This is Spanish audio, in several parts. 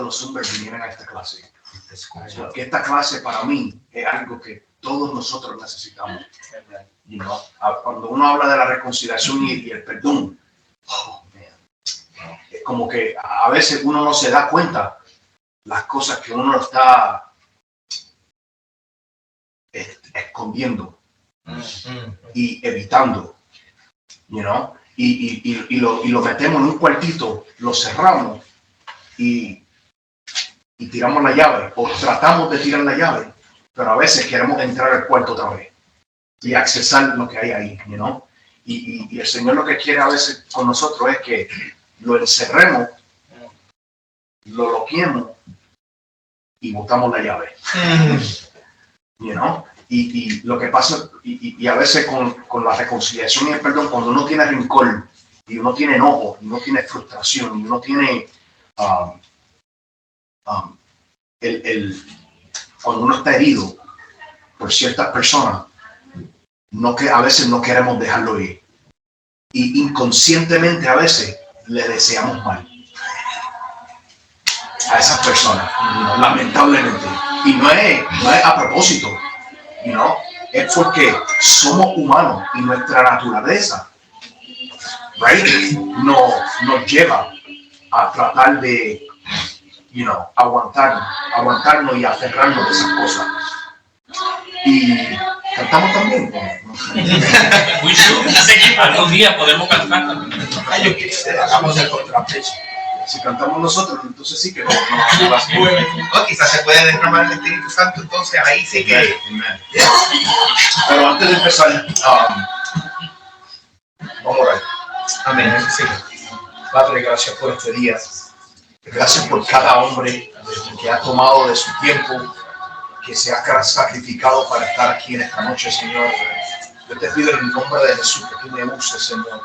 los hombres vinieran a esta clase. Porque esta clase para mí es algo que todos nosotros necesitamos. You know? Cuando uno habla de la reconciliación y el perdón, es como que a veces uno no se da cuenta las cosas que uno está escondiendo y evitando, you know? Y lo metemos en un cuartito, lo cerramos y tiramos la llave, o tratamos de tirar la llave, pero a veces queremos entrar al cuarto otra vez y accesar lo que hay ahí, you know? Y el Señor lo que quiere a veces con nosotros es que lo encerremos, lo loquemos y botamos la llave. You know? Y lo que pasa, y a veces con la reconciliación y el perdón, cuando uno tiene rencor, y uno tiene enojo, y uno tiene frustración, y uno tiene cuando uno está herido por ciertas personas, a veces no queremos dejarlo ir. Y inconscientemente a veces le deseamos mal a esas personas, lamentablemente. Y no es a propósito, ¿no? Es porque somos humanos y nuestra naturaleza, right, nos lleva a tratar de, aguantarnos y aferrarnos de esas cosas. Y cantamos también. Algún día podemos cantar también. Hagamos el contrapeso. Si cantamos nosotros, entonces sí que no. Quizás se puede derramar el Espíritu Santo, entonces ahí sí que. Pero antes de empezar, vamos a orar. Amén. Sí. Padre, gracias por este día. Gracias por cada hombre que ha tomado de su tiempo, que se ha sacrificado para estar aquí en esta noche, Señor. Yo te pido en el nombre de Jesús que tú me uses, Señor.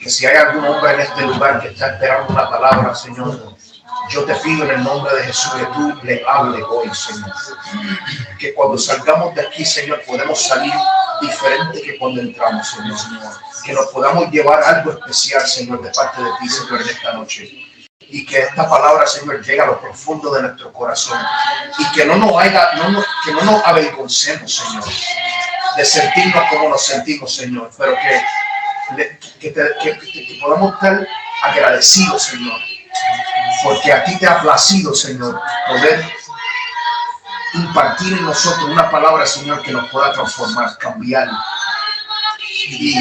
Que si hay algún hombre en este lugar que está esperando una palabra, Señor, yo te pido en el nombre de Jesús que tú le hables hoy, Señor. Que cuando salgamos de aquí, Señor, podemos salir diferente que cuando entramos, Señor. Que nos podamos llevar algo especial, Señor, de parte de ti, Señor, en esta noche. Y que esta palabra, Señor, llegue a lo profundo de nuestro corazón. Y que no nos avergoncemos, Señor, de sentirnos como nos sentimos, Señor. Pero que podamos estar agradecidos, Señor. Porque a ti te ha placido, Señor, poder impartir en nosotros una palabra, Señor, que nos pueda transformar, cambiar y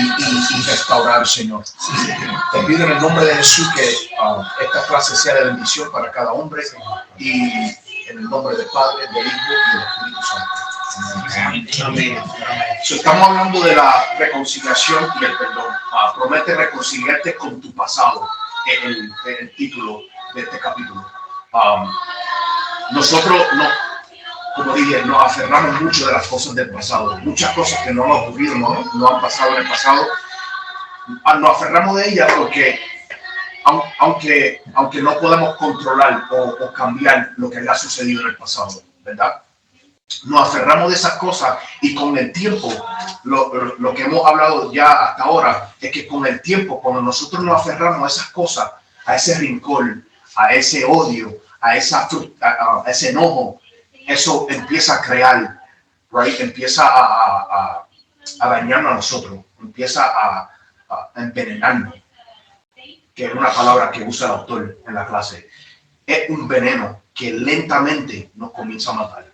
restaurar, Señor. Te pido en el nombre de Jesús que esta clase sea de bendición para cada hombre y en el nombre del Padre, del Hijo y del Espíritu Santo. Amén. Estamos hablando de la reconciliación y el perdón. Promete reconciliarte con tu pasado, en el título de este capítulo. Nosotros como dije, nos aferramos mucho de las cosas del pasado. Muchas cosas que no han ocurrido, no han pasado en el pasado. Nos aferramos de ellas porque, aunque no podemos controlar o cambiar lo que haya sucedido en el pasado, ¿verdad? Nos aferramos de esas cosas y con el tiempo, lo que hemos hablado ya hasta ahora, es que con el tiempo, cuando nosotros nos aferramos a esas cosas, a ese rencor, a ese odio, a ese enojo, eso empieza a crear, right? Empieza a dañarnos a nosotros, empieza a envenenarnos, que es una palabra que usa el autor en la clase. Es un veneno que lentamente nos comienza a matar.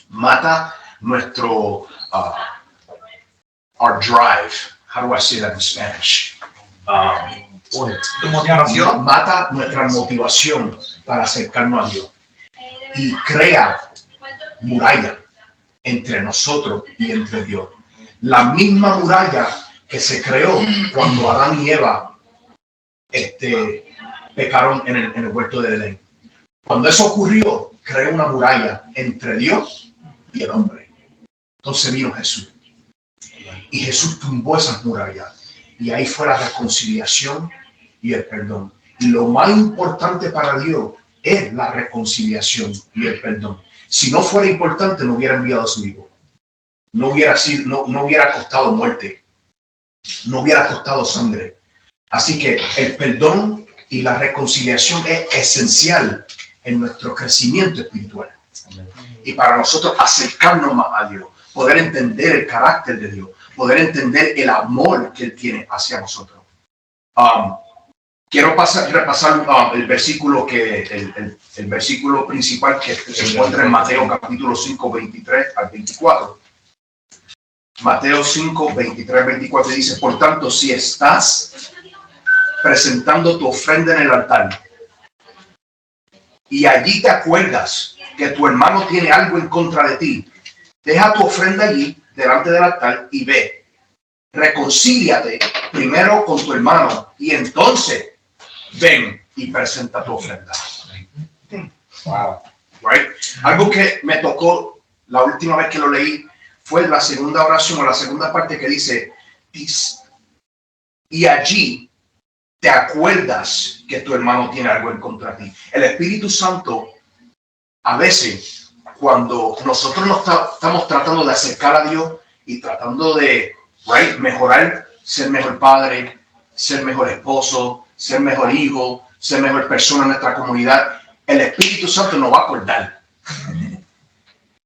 Mata nuestro our drive. How do I say that in Spanish? Motivación. Mata nuestra motivación para acercarnos a Dios y crea muralla entre nosotros y entre Dios. La misma muralla que se creó cuando Adán y Eva pecaron en el huerto de Edén. Cuando eso ocurrió, creó una muralla entre Dios y el hombre. Entonces vino Jesús. Y Jesús tumbó esas murallas. Y ahí fue la reconciliación y el perdón. Y lo más importante para Dios es la reconciliación y el perdón. Si no fuera importante, no hubiera enviado a su hijo. No hubiera costado muerte. No hubiera costado sangre. Así que el perdón Y la reconciliación es esencial en nuestro crecimiento espiritual. Y para nosotros acercarnos más a Dios, poder entender el carácter de Dios, poder entender el amor que Él tiene hacia nosotros. Quiero repasar el versículo el versículo principal que se encuentra en Mateo capítulo 5, 23 al 24. Mateo 5, 23, 24 dice: por tanto, si estás presentando tu ofrenda en el altar y allí te acuerdas que tu hermano tiene algo en contra de ti, deja tu ofrenda allí delante del altar y ve, reconcíliate primero con tu hermano y entonces ven y presenta tu ofrenda. Wow. Right? Algo que me tocó la última vez que lo leí fue la segunda oración o la segunda parte que dice: y allí te acuerdas que tu hermano tiene algo en contra de ti. El Espíritu Santo, a veces, cuando nosotros estamos tratando de acercar a Dios y tratando de mejorar, ser mejor padre, ser mejor esposo, ser mejor hijo, ser mejor persona en nuestra comunidad, el Espíritu Santo nos va a acordar.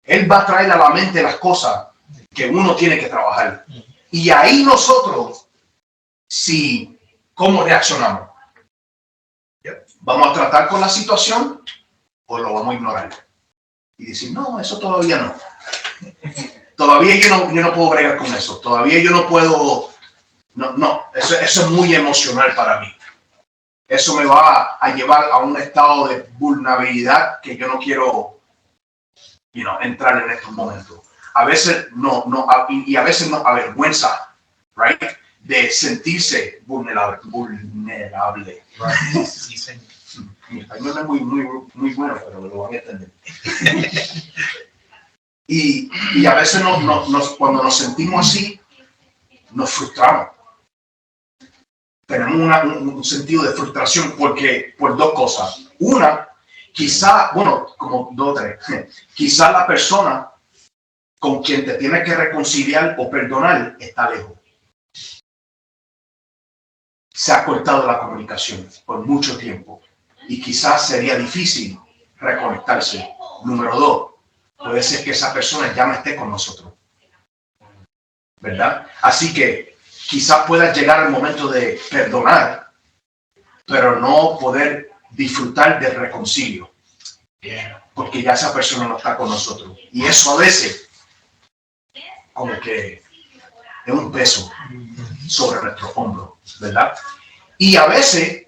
Él va a traer a la mente las cosas que uno tiene que trabajar. Y ahí nosotros, ¿cómo reaccionamos? ¿Vamos a tratar con la situación o lo vamos a ignorar? Y decir, no, eso todavía no. Todavía yo no puedo bregar con eso. Todavía yo no puedo. No, eso es muy emocional para mí. Eso me va a llevar a un estado de vulnerabilidad que yo no quiero entrar en estos momentos. A veces y a veces nos avergüenza, right, de sentirse vulnerable. Right? Mi español es muy bueno, pero lo van a entender. Y a veces cuando nos sentimos así, nos frustramos. Tenemos un sentido de frustración por dos cosas. Una, quizá la persona con quien te tienes que reconciliar o perdonar está lejos. Se ha cortado la comunicación por mucho tiempo y quizás sería difícil reconectarse. Número dos, puede ser que esa persona ya no esté con nosotros, ¿verdad? Así que quizás puedas llegar al momento de perdonar, pero no poder disfrutar del reconcilio, porque ya esa persona no está con nosotros. Y eso a veces como que es un peso sobre nuestro hombro, ¿verdad? Y a veces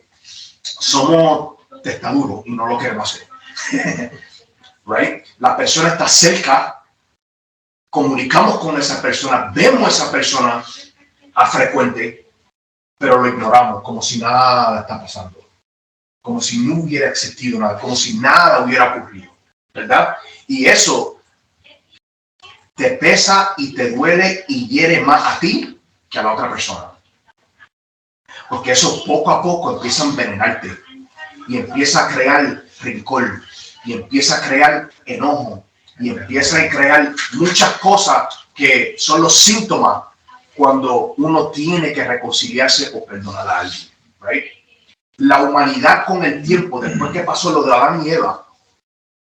somos testarudos y no lo queremos hacer. Right? La persona está cerca, comunicamos con esa persona, vemos a esa persona a frecuente, pero lo ignoramos como si nada está pasando, como si no hubiera existido nada, como si nada hubiera ocurrido, ¿verdad? Y eso te pesa y te duele y hiere más a ti que a la otra persona. Porque eso poco a poco empieza a envenenarte y empieza a crear rencor y empieza a crear enojo y empieza a crear muchas cosas que son los síntomas cuando uno tiene que reconciliarse o perdonar a alguien. Right? La humanidad con el tiempo, después que pasó lo de Adán y Eva,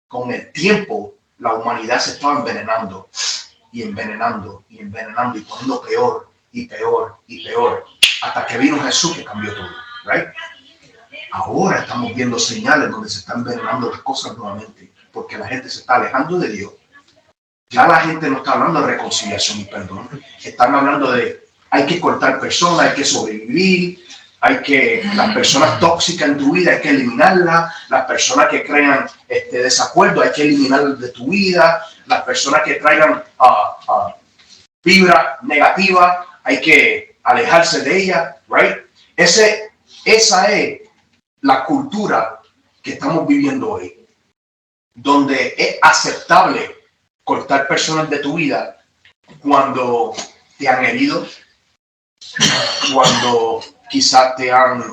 con el tiempo la humanidad se estaba envenenando y envenenando y envenenando y poniendo peor y peor y peor hasta que vino Jesús que cambió todo. Right? Ahora estamos viendo señales donde se están envenenando las cosas nuevamente porque la gente se está alejando de Dios. Ya la gente no está hablando de reconciliación y perdón. Están hablando de hay que cortar personas, hay que sobrevivir, las personas tóxicas en tu vida hay que eliminarlas, las personas que crean desacuerdo hay que eliminarlas de tu vida, las personas que traigan vibra negativa hay que alejarse de ellas, right? Esa es la cultura que estamos viviendo hoy, donde es aceptable cortar personas de tu vida cuando te han herido, cuando quizás te han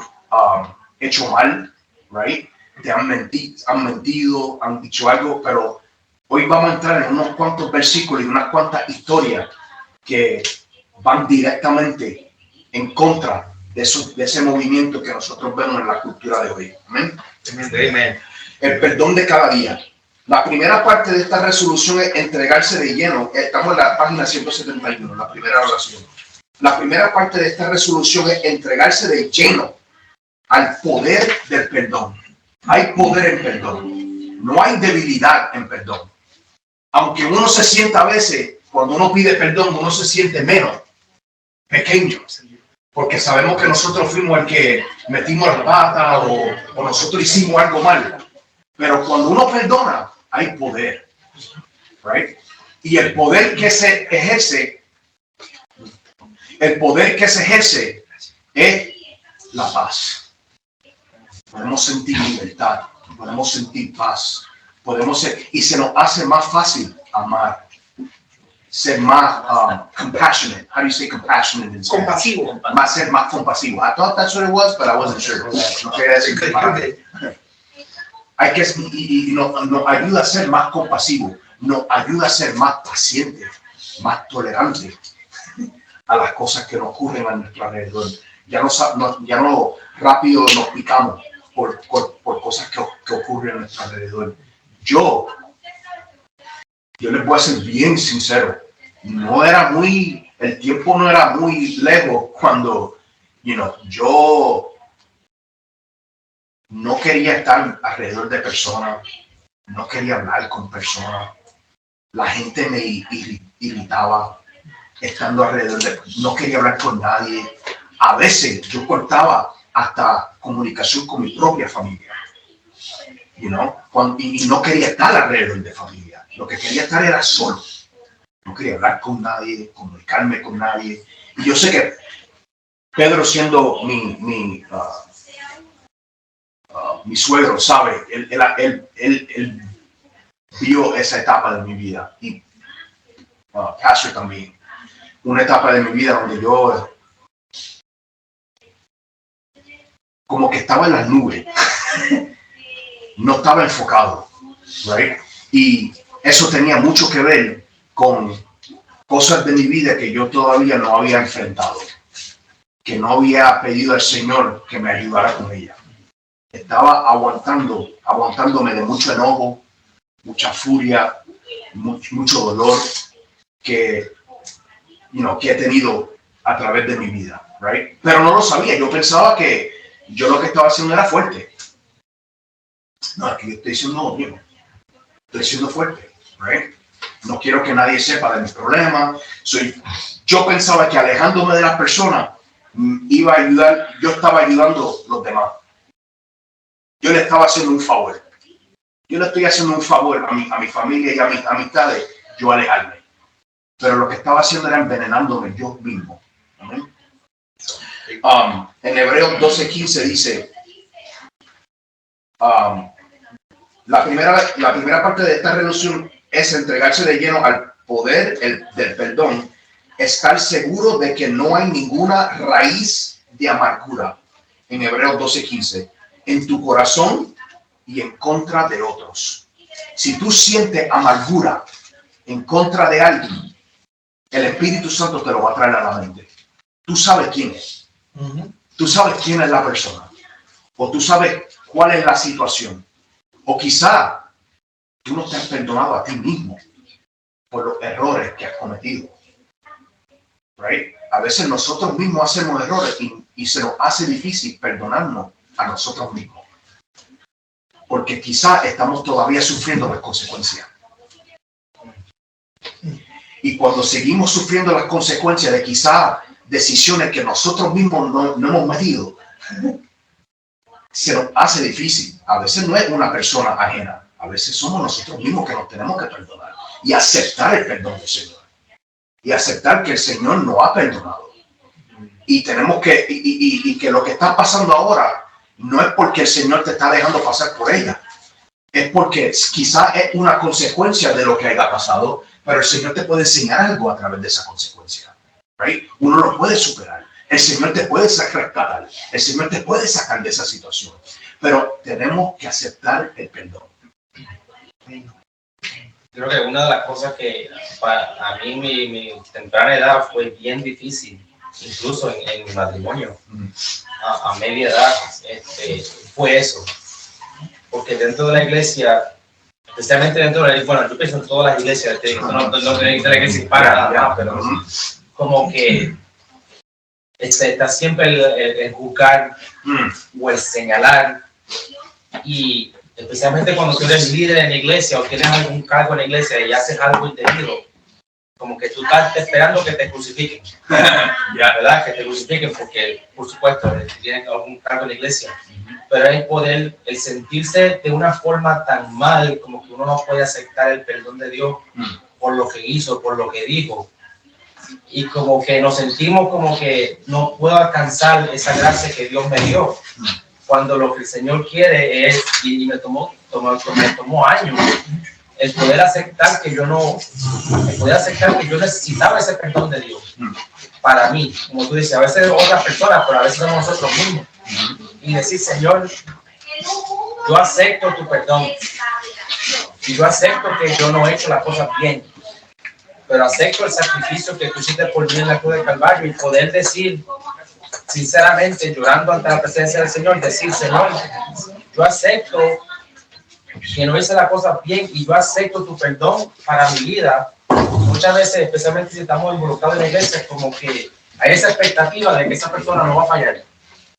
hecho mal, right? Te han mentido, han dicho algo, pero hoy vamos a entrar en unos cuantos versículos y unas cuantas historias que van directamente en contra de ese movimiento que nosotros vemos en la cultura de hoy. Amén. Amen. El perdón de cada día. La primera parte de esta resolución es entregarse de lleno. Estamos en la página 171, la primera oración. La primera parte de esta resolución es entregarse de lleno al poder del perdón. Hay poder en perdón. No hay debilidad en perdón. Aunque uno se sienta a veces, cuando uno pide perdón, uno se siente menos pequeño. Porque sabemos que nosotros fuimos el que metimos la pata o nosotros hicimos algo mal. Pero cuando uno perdona, hay poder. Right? Y el poder que se ejerce es la paz. Podemos sentir libertad, podemos sentir paz, y se nos hace más fácil amar, ser más compassionate. How do you say compassionate in Spanish? Compasivo. Ser más compasivo. I thought that's what it was, but I wasn't sure. No quería decir que hay que, y nos ayuda a ser más compasivo, nos ayuda a ser más paciente, más tolerante a las cosas que nos ocurren a nuestro alrededor. Ya no rápido nos picamos por cosas que ocurren a nuestro alrededor. Yo les voy a ser bien sincero, el tiempo no era muy lejos cuando, yo no quería estar alrededor de personas, no quería hablar con personas, la gente me irritaba estando alrededor no quería hablar con nadie. A veces yo cortaba hasta comunicación con mi propia familia, y no quería estar alrededor de familia. Lo que quería estar era solo. No quería hablar con nadie, comunicarme con nadie. Y yo sé que Pedro, siendo mi suegro, sabe, él vio esa etapa de mi vida. Y Pastor también. Una etapa de mi vida donde yo como que estaba en las nubes. No estaba enfocado, right? Y eso tenía mucho que ver con cosas de mi vida que yo todavía no había enfrentado, que no había pedido al Señor que me ayudara con ella. Estaba aguantándome de mucho enojo, mucha furia, mucho dolor que he tenido a través de mi vida, right? Pero no lo sabía. Yo pensaba que yo lo que estaba haciendo era fuerte. No, es que yo estoy siendo bien. Estoy siendo fuerte, right? No quiero que nadie sepa de mis problemas. Yo pensaba que alejándome de las personas iba a ayudar. Yo estaba ayudando a los demás. Yo le estaba haciendo un favor. Yo le estoy haciendo un favor a mi familia y a mis amistades, yo alejarme. Pero lo que estaba haciendo era envenenándome yo mismo. ¿Amén? En Hebreos 12:15 dice, la primera parte de esta resolución es entregarse de lleno al poder del perdón, estar seguro de que no hay ninguna raíz de amargura, en Hebreos 12:15, en tu corazón y en contra de otros. Si tú sientes amargura en contra de alguien, el Espíritu Santo te lo va a traer a la mente. Tú sabes quién es. Tú sabes quién es la persona. O tú sabes cuál es la situación. O quizá tú no te has perdonado a ti mismo por los errores que has cometido. Right? A veces nosotros mismos hacemos errores y se nos hace difícil perdonarnos a nosotros mismos. Porque quizá estamos todavía sufriendo las consecuencias. Y cuando seguimos sufriendo las consecuencias de quizá decisiones que nosotros mismos no hemos medido, se nos hace difícil. A veces no es una persona ajena. A veces somos nosotros mismos que nos tenemos que perdonar y aceptar el perdón del Señor. Y aceptar que el Señor nos ha perdonado. Y tenemos que, y que lo que está pasando ahora no es porque el Señor te está dejando pasar por ella. Es porque quizá es una consecuencia de lo que haya pasado, pero el Señor te puede enseñar algo a través de esa consecuencia. Right? Uno lo puede superar. El Señor te puede rescatar. El Señor te puede sacar de esa situación. Pero tenemos que aceptar el perdón. Creo que una de las cosas que para a mí mi temprana edad fue bien difícil incluso en mi matrimonio, a media edad, fue eso. Porque dentro de la iglesia, especialmente dentro de la iglesia, bueno, yo pienso en todas las iglesias, no tiene que ser la iglesia hispana, nada más, pero como que está siempre el juzgar o el señalar, y especialmente cuando tú eres líder en la iglesia o tienes algún cargo en la iglesia y haces algo indebido, como que tú estás esperando que te crucifiquen, ¿verdad? Que te crucifiquen porque, por supuesto, tienen algún cargo en la iglesia, pero el poder, el sentirse de una forma tan mal, como que uno no puede aceptar el perdón de Dios por lo que hizo, por lo que dijo, y como que nos sentimos como que no puedo alcanzar esa gracia que Dios me dio, cuando lo que el Señor quiere es, y me tomó años, el poder aceptar que yo necesitaba ese perdón de Dios para mí, como tú dices, a veces otras personas, pero a veces somos nosotros mismos, y decir, Señor, yo acepto tu perdón, y yo acepto que yo no he hecho las cosas bien, pero acepto el sacrificio que tú hiciste por mí en la cruz del Calvario, y poder decir sinceramente, llorando ante la presencia del Señor, decir, Señor, yo acepto que no hice las cosas bien y yo acepto tu perdón para mi vida. Muchas veces, especialmente si estamos involucrados en la iglesia, como que hay esa expectativa de que esa persona no va a fallar,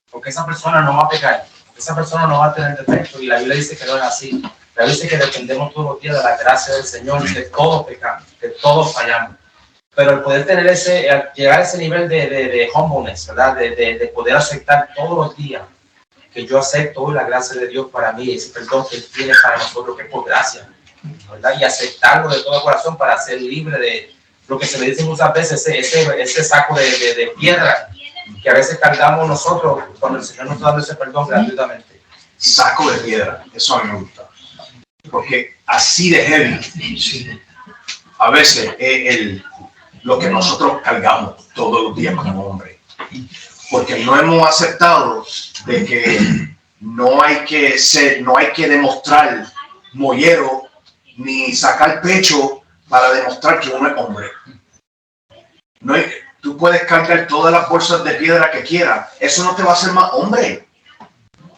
porque esa persona no va a pecar, porque esa persona no va a tener defecto, y la Biblia dice que no es así. La Biblia dice que dependemos todos los días de la gracia del Señor, que todos pecamos, que todos fallamos. Pero el poder tener llegar a ese nivel de humbleness, ¿verdad? De poder aceptar todos los días que yo acepto hoy la gracia de Dios para mí, ese perdón que Él tiene para nosotros, que es por gracia, ¿verdad? Y aceptarlo de todo corazón para ser libre de lo que se le dice muchas veces, ese saco de piedra que a veces cargamos nosotros cuando el Señor nos está dando ese perdón gratuitamente. Saco de piedra, eso a mí me gusta. Porque así de heavy, a veces es lo que nosotros cargamos todos los días como hombre, porque no hemos aceptado de que no hay que demostrar mollero ni sacar pecho para demostrar que uno es hombre. Tú puedes cargar todas las bolsas de piedra que quieras, eso no te va a hacer más hombre.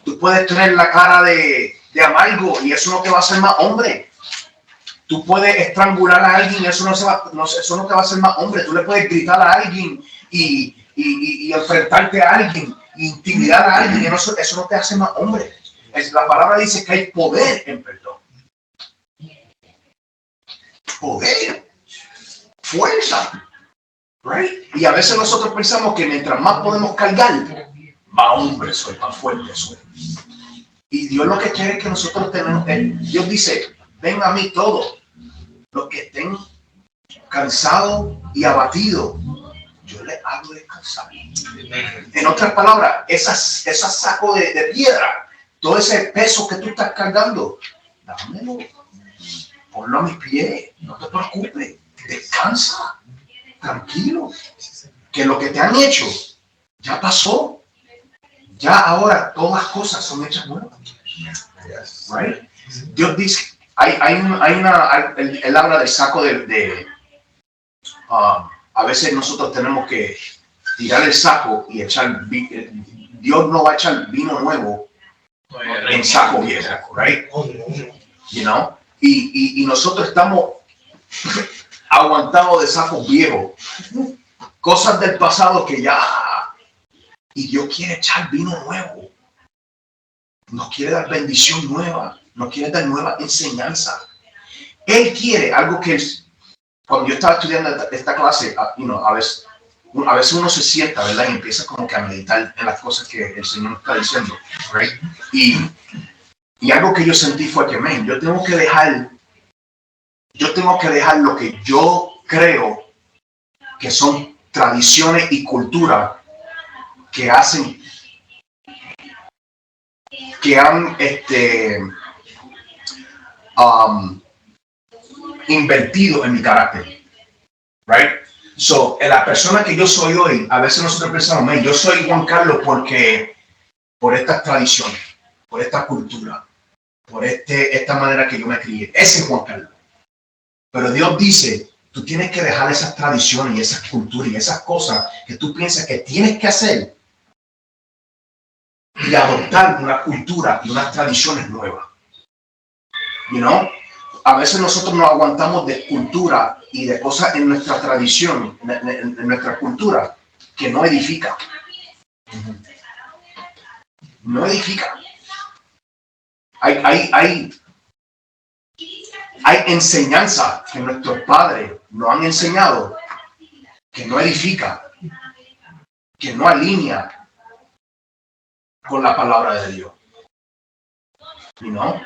Tú puedes tener la cara de amargo y eso no te va a hacer más hombre. Tú puedes estrangular a alguien y eso no te va a hacer más hombre. Tú le puedes gritar a alguien y enfrentarte a alguien, e intimidar a alguien, y eso no te hace más hombre. La palabra dice que hay poder en perdón. Poder, fuerza, right? Y a veces nosotros pensamos que mientras más podemos cargar, más hombre soy, más fuerte soy. Y Dios lo que quiere es que nosotros tenemos, Dios dice, ven a mí todos los que estén cansados y abatidos, yo les hago descansar. En otras palabras, ese saco de piedra, todo ese peso que tú estás cargando, dámelo, ponlo a mis pies, no te preocupes, descansa, tranquilo, que lo que te han hecho ya pasó, ya ahora todas las cosas son hechas nuevas. Right? Dios dice, él habla del saco a veces nosotros tenemos que tirar el saco y echar, Dios no va a echar vino nuevo en saco viejo, right? You know? Y nosotros estamos aguantados de sacos viejos, cosas del pasado que ya, y Dios quiere echar vino nuevo, nos quiere dar bendición nueva, nos quiere dar nueva enseñanza. Él quiere algo que cuando yo estaba estudiando esta clase, a veces uno se sienta, ¿verdad? Y empieza como que a meditar en las cosas que el Señor nos está diciendo, right? Y algo que yo sentí fue que, yo tengo que dejar lo que yo creo que son tradiciones y cultura que han invertido en mi carácter, right? So, la persona que yo soy hoy, a veces nosotros pensamos, yo soy Juan Carlos por estas tradiciones, por esta cultura, por esta manera que yo me crié. Ese es Juan Carlos. Pero Dios dice Tú tienes que dejar esas tradiciones y esas culturas y esas cosas que tú piensas que tienes que hacer y adoptar una cultura y unas tradiciones nuevas. You know? A veces nosotros nos aguantamos de cultura y de cosas en nuestra tradición, en nuestra cultura, que no edifica. No edifica. Hay enseñanza que nuestros padres nos han enseñado que no edifica, que no alinea con la palabra de Dios. You know?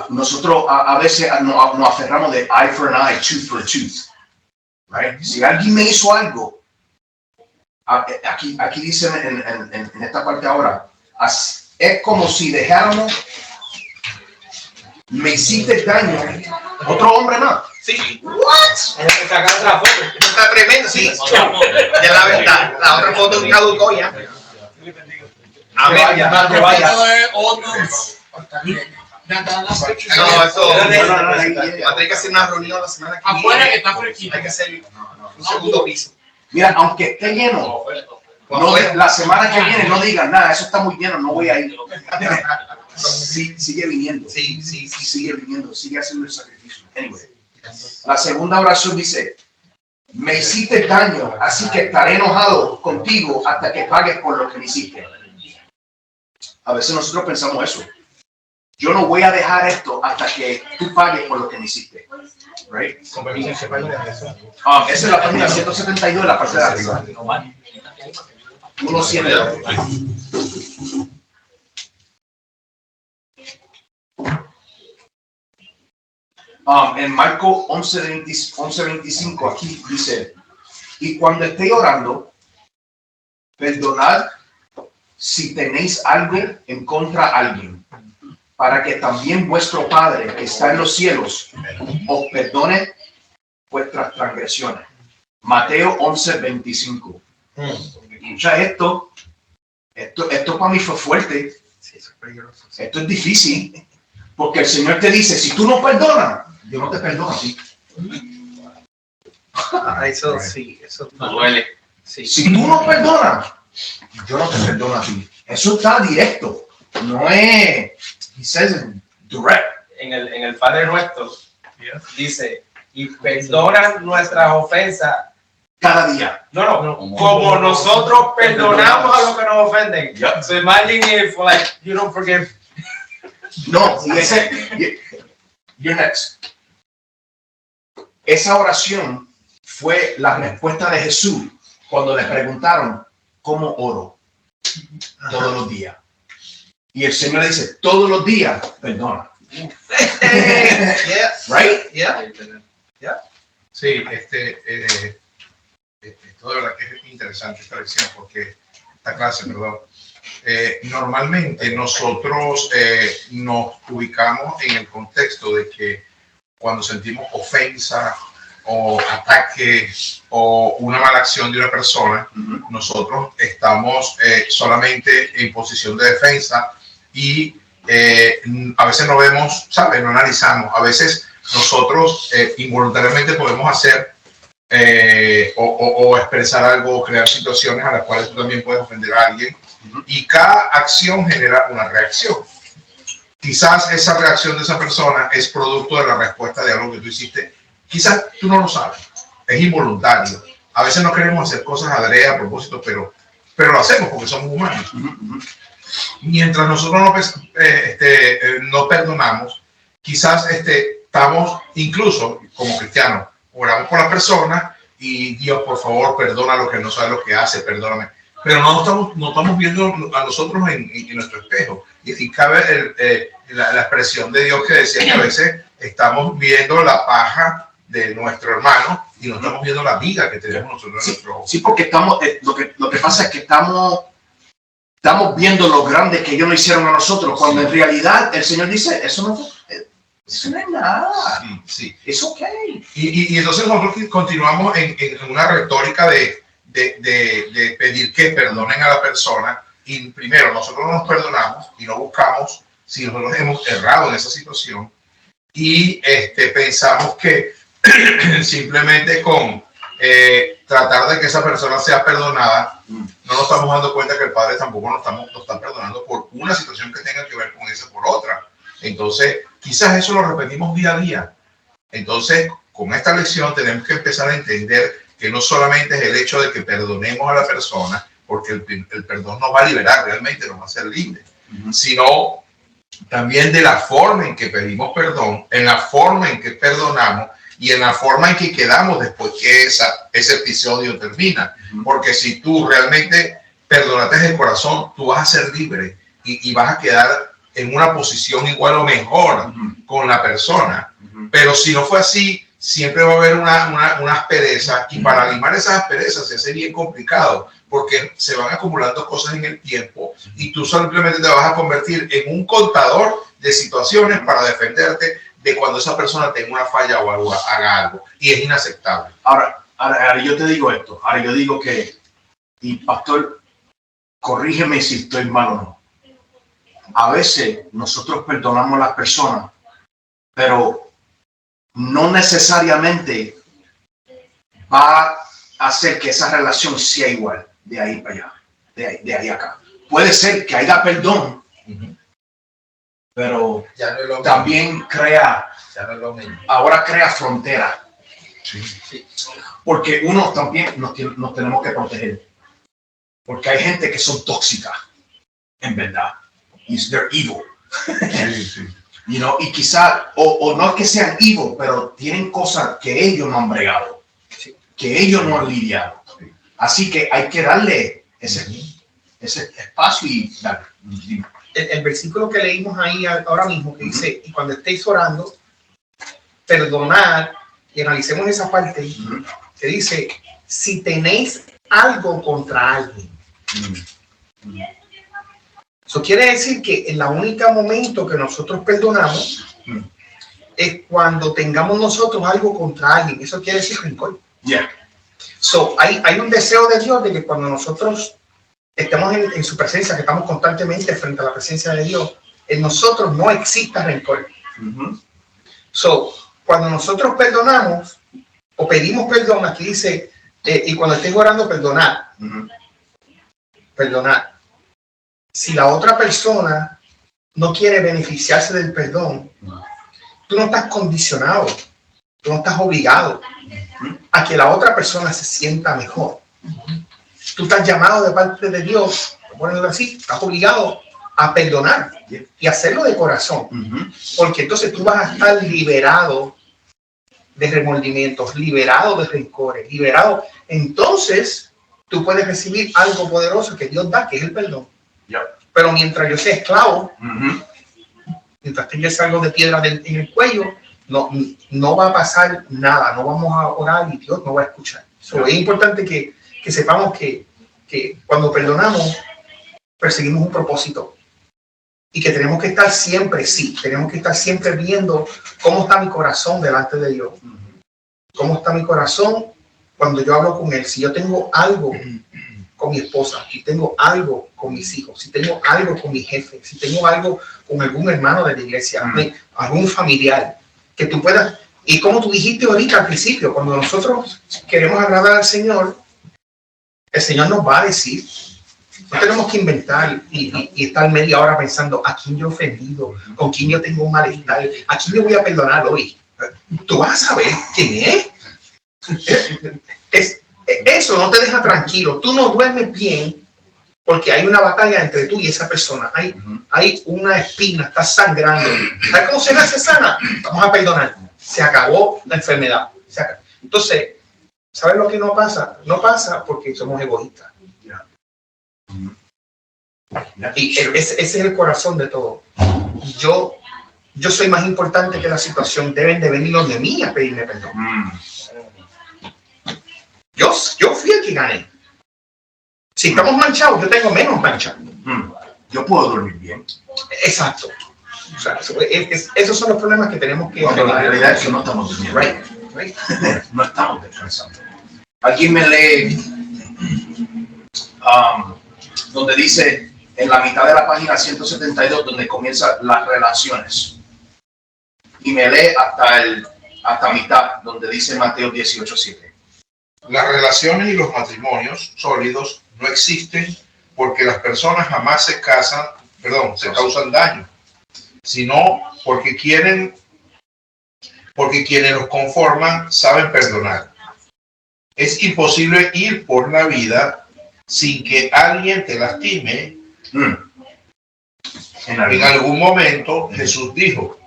Nosotros a veces nos aferramos de eye for an eye, tooth for a tooth. Right? Si alguien me hizo algo, aquí dice en esta parte ahora, es como si dejáramos, me hiciste daño, otro hombre más. Sí. What? Sacar otra foto. Está tremendo, sí. Ya la verdad. La otra foto caducó ya. Amén. Que vaya. No, eso. Va a tener que hacer una reunión la semana que viene. Afuera que está fresquito. Hay que hacer un segundo piso. Mira, aunque esté lleno, la semana que viene no digan nada, eso está muy lleno, no voy a ir. Sí, sigue viniendo. Sí. Sigue viniendo, sigue haciendo el sacrificio. Anyway, la segunda oración dice, me hiciste daño, así que estaré enojado contigo hasta que pagues por lo que me hiciste. A veces nosotros pensamos eso. Yo no voy a dejar esto hasta que tú pagues por lo que me hiciste. Right? Esa es la página 172 de la parte de arriba. 1.7. En Marcos 11:25 aquí dice, y cuando esté orando, perdonad si tenéis algo en contra de alguien, para que también vuestro Padre que está en los cielos os perdone vuestras transgresiones. Mateo 11:25. Escucha esto para mí fue fuerte. Esto es difícil, porque el Señor te dice, si tú no perdonas, yo no te perdono a ti. Eso sí, eso duele. Sí. Si tú no perdonas, yo no te perdono a ti. Eso está directo. No es, he says direct. En el Padre Nuestro dice, y perdonan nuestras ofensas. Cada día. No, como nosotros perdonamos a los que nos ofenden. Yep. So imagine if like you don't forgive. No, y you're next. Esa oración fue la respuesta de Jesús cuando le preguntaron cómo oro todos los días. Y el Señor le dice, todos los días, perdona. Right? Sí, esto de verdad que es interesante esta lección, porque esta clase, perdón. Normalmente nosotros nos ubicamos en el contexto de que cuando sentimos ofensa o ataque o una mala acción de una persona, nosotros estamos solamente en posición de defensa y a veces no vemos, ¿sabes? No analizamos. A veces nosotros involuntariamente podemos hacer o expresar algo, o crear situaciones a las cuales tú también puedes ofender a alguien, y cada acción genera una reacción. Quizás esa reacción de esa persona es producto de la respuesta de algo que tú hiciste. Quizás tú no lo sabes, es involuntario. A veces no queremos hacer cosas adrede a propósito, pero lo hacemos porque somos humanos. Mientras nosotros no perdonamos, quizás estamos, incluso como cristianos, oramos por la persona y Dios, por favor, perdona lo que no sabe lo que hace, perdóname. Pero no estamos viendo a nosotros en nuestro espejo. Y cabe la expresión de Dios que decía que a veces estamos viendo la paja de nuestro hermano y no estamos viendo la viga que tenemos nosotros en nuestro ojo. Sí, porque estamos, lo que pasa es que estamos viendo lo grande que ellos no hicieron a nosotros, cuando en realidad el Señor dice, eso no es nada. Sí. Es ok. Y entonces nosotros continuamos en una retórica de pedir que perdonen a la persona, y primero nosotros no nos perdonamos y no buscamos si nosotros hemos errado en esa situación, y pensamos que simplemente con tratar de que esa persona sea perdonada, no nos estamos dando cuenta que el Padre tampoco nos está perdonando por una situación que tenga que ver con esa por otra. Entonces, quizás eso lo repetimos día a día. Entonces, con esta lección tenemos que empezar a entender que no solamente es el hecho de que perdonemos a la persona, porque el perdón nos va a liberar, realmente nos va a hacer libres, sino también de la forma en que pedimos perdón, en la forma en que perdonamos y en la forma en que quedamos después que ese episodio termina. Porque si tú realmente perdonaste de corazón, tú vas a ser libre y vas a quedar en una posición igual o mejor con la persona. Pero si no fue así, siempre va a haber una aspereza, y para limar esas asperezas se hace bien complicado, porque se van acumulando cosas en el tiempo y tú simplemente te vas a convertir en un contador de situaciones para defenderte de cuando esa persona tenga una falla o algo, haga algo, y es inaceptable. Ahora yo te digo esto, ahora yo digo que, y pastor, corrígeme si estoy mal o no, a veces nosotros perdonamos a las personas, pero no necesariamente va a hacer que esa relación sea igual de ahí para allá, de ahí acá. Puede ser que haya perdón, pero Ya no es lo también crea, Ya no es lo mismo. ahora crea frontera. Sí. Porque uno también nos tenemos que proteger. Porque hay gente que son tóxicas, en verdad. They're evil. Sí. You know, y quizá, o no es que sean evil, pero tienen cosas que ellos no han bregado, que ellos no han lidiado. Así que hay que darle ese espacio y darle. El versículo que leímos ahí ahora mismo, que dice, y cuando estéis orando, perdonad, y analicemos esa parte, que dice, si tenéis algo contra alguien. Eso quiere decir que en la única momento que nosotros perdonamos es cuando tengamos nosotros algo contra alguien. Eso quiere decir rencor. Yeah. So, hay un deseo de Dios de que cuando nosotros estemos en su presencia, que estamos constantemente frente a la presencia de Dios, en nosotros no exista rencor. So, cuando nosotros perdonamos o pedimos perdón, aquí dice, y cuando estés orando, perdonad. Perdonad. Si la otra persona no quiere beneficiarse del perdón, tú no estás condicionado, tú no estás obligado a que la otra persona se sienta mejor. Tú estás llamado de parte de Dios, por ponerlo así, estás obligado a perdonar y hacerlo de corazón, porque entonces tú vas a estar liberado de remordimientos, liberado de rencores, liberado. Entonces tú puedes recibir algo poderoso que Dios da, que es el perdón. Pero mientras yo sea esclavo, mientras tengas algo de piedra en el cuello, no va a pasar nada, no vamos a orar y Dios no va a escuchar. So, es importante que sepamos que cuando perdonamos, perseguimos un propósito y que tenemos que estar siempre, tenemos que estar siempre viendo cómo está mi corazón delante de Dios. Cómo está mi corazón cuando yo hablo con Él. Si yo tengo algo con mi esposa, si tengo algo con mis hijos, si tengo algo con mi jefe, si tengo algo con algún hermano de la iglesia, algún familiar, que tú puedas, y como tú dijiste ahorita al principio, cuando nosotros queremos agradar al Señor, el Señor nos va a decir, no tenemos que inventar y estar media hora pensando a quién yo he ofendido, con quién yo tengo un malestar, a quién yo voy a perdonar hoy. Tú vas a saber quién es. Eso no te deja tranquilo. Tú no duermes bien porque hay una batalla entre tú y esa persona. Hay una espina, está sangrando. ¿Sabes cómo se hace sana? Vamos a perdonar. Se acabó la enfermedad. Entonces, ¿sabes lo que no pasa? No pasa porque somos egoístas. Y ese es el corazón de todo. Yo soy más importante que la situación. Deben de venir los de mí a pedirme perdón. Yo fui el que gané. Si estamos manchados, yo tengo menos mancha. Yo puedo dormir bien. Exacto. O sea, esos son los problemas que tenemos que... Pero la realidad es que no estamos durmiendo. Right. No estamos descansando. Alguien me lee donde dice en la mitad de la página 172 donde comienzan las relaciones. Y me lee hasta mitad, donde dice Mateo 18:7. Las relaciones y los matrimonios sólidos no existen porque las personas jamás se causan daño, sino porque quienes los conforman saben perdonar. Es imposible ir por la vida sin que alguien te lastime. En algún momento Jesús dijo,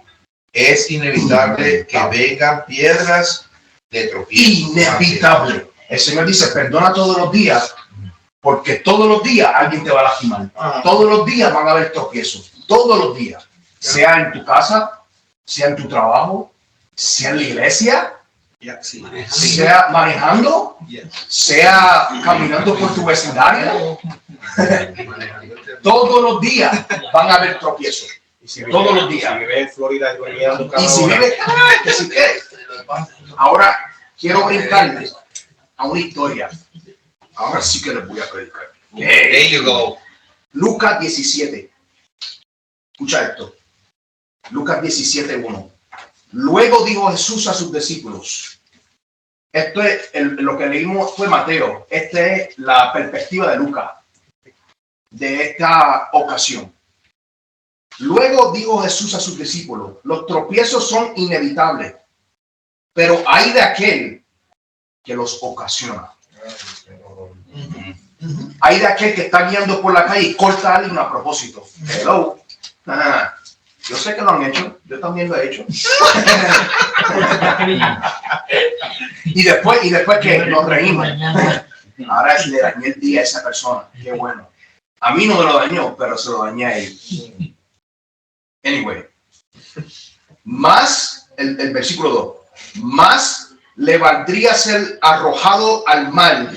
es inevitable que vengan piedras de tropiezo. Inevitable. El Señor dice, perdona todos los días, porque todos los días alguien te va a lastimar. Todos los días van a haber tropiezos. Todos los días. Sea en tu casa, sea en tu trabajo, sea en la iglesia, sea manejando, sea caminando por tu vecindario. Todos los días van a haber tropiezos. Todos los días. Si vives en Florida y si vives, que si quieres. Ahora quiero brincarles a una historia. Ahora sí que les voy a predicar. There you go. Lucas 17. Escucha esto. Lucas 17:1. Luego dijo Jesús a sus discípulos. Esto es lo que leímos fue Mateo. Esta es la perspectiva de Lucas de esta ocasión. Luego dijo Jesús a sus discípulos, los tropiezos son inevitables, pero hay de aquel que los ocasiona. Hay de aquel que está guiando por la calle y corta a alguien a propósito. Hello. Yo sé que lo han hecho, yo también lo he hecho. y después que nos reímos. Ahora le dañé el día a esa persona. Qué bueno. A mí no me lo dañó, pero se lo dañé a él. Anyway. Más, el versículo 2. Más le valdría ser arrojado al mar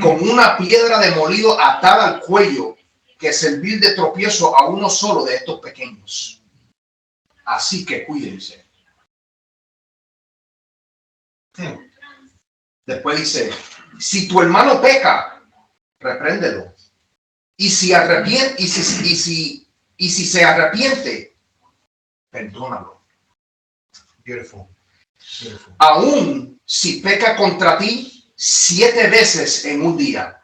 con una piedra de molido atada al cuello que servir de tropiezo a uno solo de estos pequeños. Así que cuídense. Después dice, si tu hermano peca, repréndelo. Y si se arrepiente, perdónalo. Beautiful. Beautiful. Aún si peca contra ti 7 veces en un día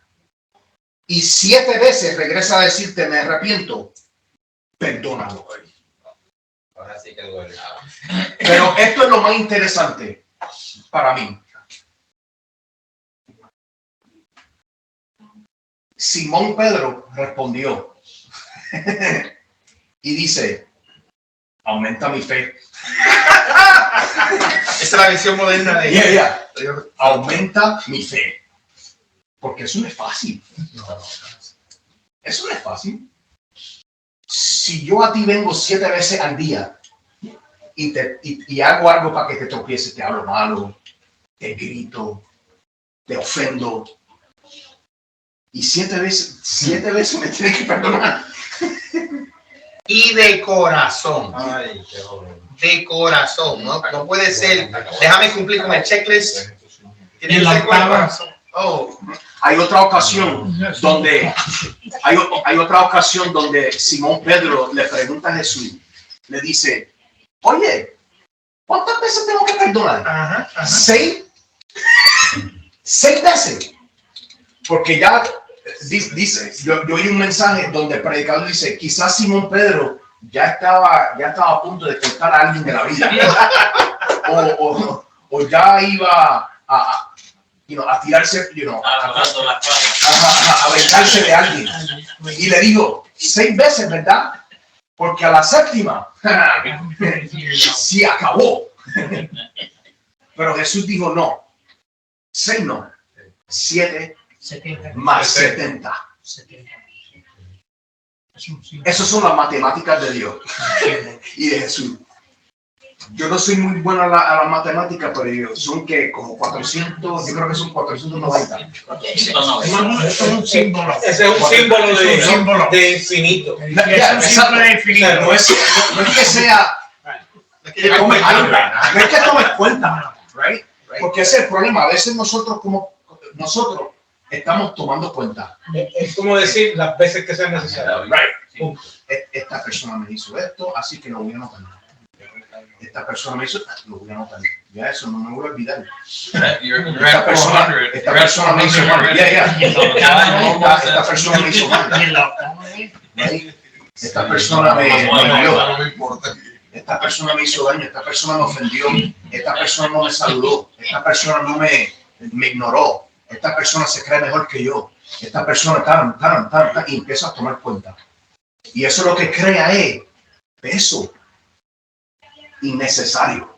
y 7 veces regresa a decirte me arrepiento, perdónalo. Ahora sí que duele. Pero esto es lo más interesante para mí. Simón Pedro respondió y dice, aumenta mi fe. Esa es la versión moderna de ella. Aumenta mi fe. Porque eso no es fácil. Eso no es fácil. Si yo a ti vengo 7 veces al día y hago algo para que te tropieces, te hablo malo, te grito, te ofendo, y 7 veces me tienes que perdonar. y de corazón. Ay, qué joven. De corazón, ¿no? No puede ser, déjame cumplir con el checklist. Tiene que ser con el corazón. Oh. Hay otra ocasión donde Simón Pedro le pregunta a Jesús, le dice, oye, ¿cuántas veces tengo que perdonar? 6 veces. Porque ya dice, yo oí un mensaje donde el predicador dice, quizás Simón Pedro ya estaba a punto de cortar a alguien de la vida. o ya iba a tirarse, a aventarse de alguien. Y le digo, 6 veces, ¿verdad? Porque a la 7ª, sí acabó. Pero Jesús dijo, no, 6 no, 7 más 70. Esas son las matemáticas de Dios y de Jesús. Yo no soy muy bueno a la matemática, pero son que como 400, yo creo que son 490. Es un símbolo. Ese es un símbolo de infinito. Es un símbolo de infinito. No es que sea que tomes cuenta, no es que tomes cuenta, right? Porque ese es el problema. A veces nosotros estamos tomando cuenta. Es como decir las veces que sea necesario. Right. Esta persona me hizo esto, así que lo voy a anotar. Esta persona me hizo, lo voy a anotar. Ya eso no me voy a olvidar. You're Esta at persona, 400. esta persona me hizo mal. Esta persona me hizo mal. Esta persona me hirió. No importa. Esta persona me hizo daño. Esta persona me ofendió. Esta persona no me saludó. Esta persona no me ignoró. Esta persona se cree mejor que yo. Esta persona y empieza a tomar cuenta. Y eso lo que crea es peso innecesario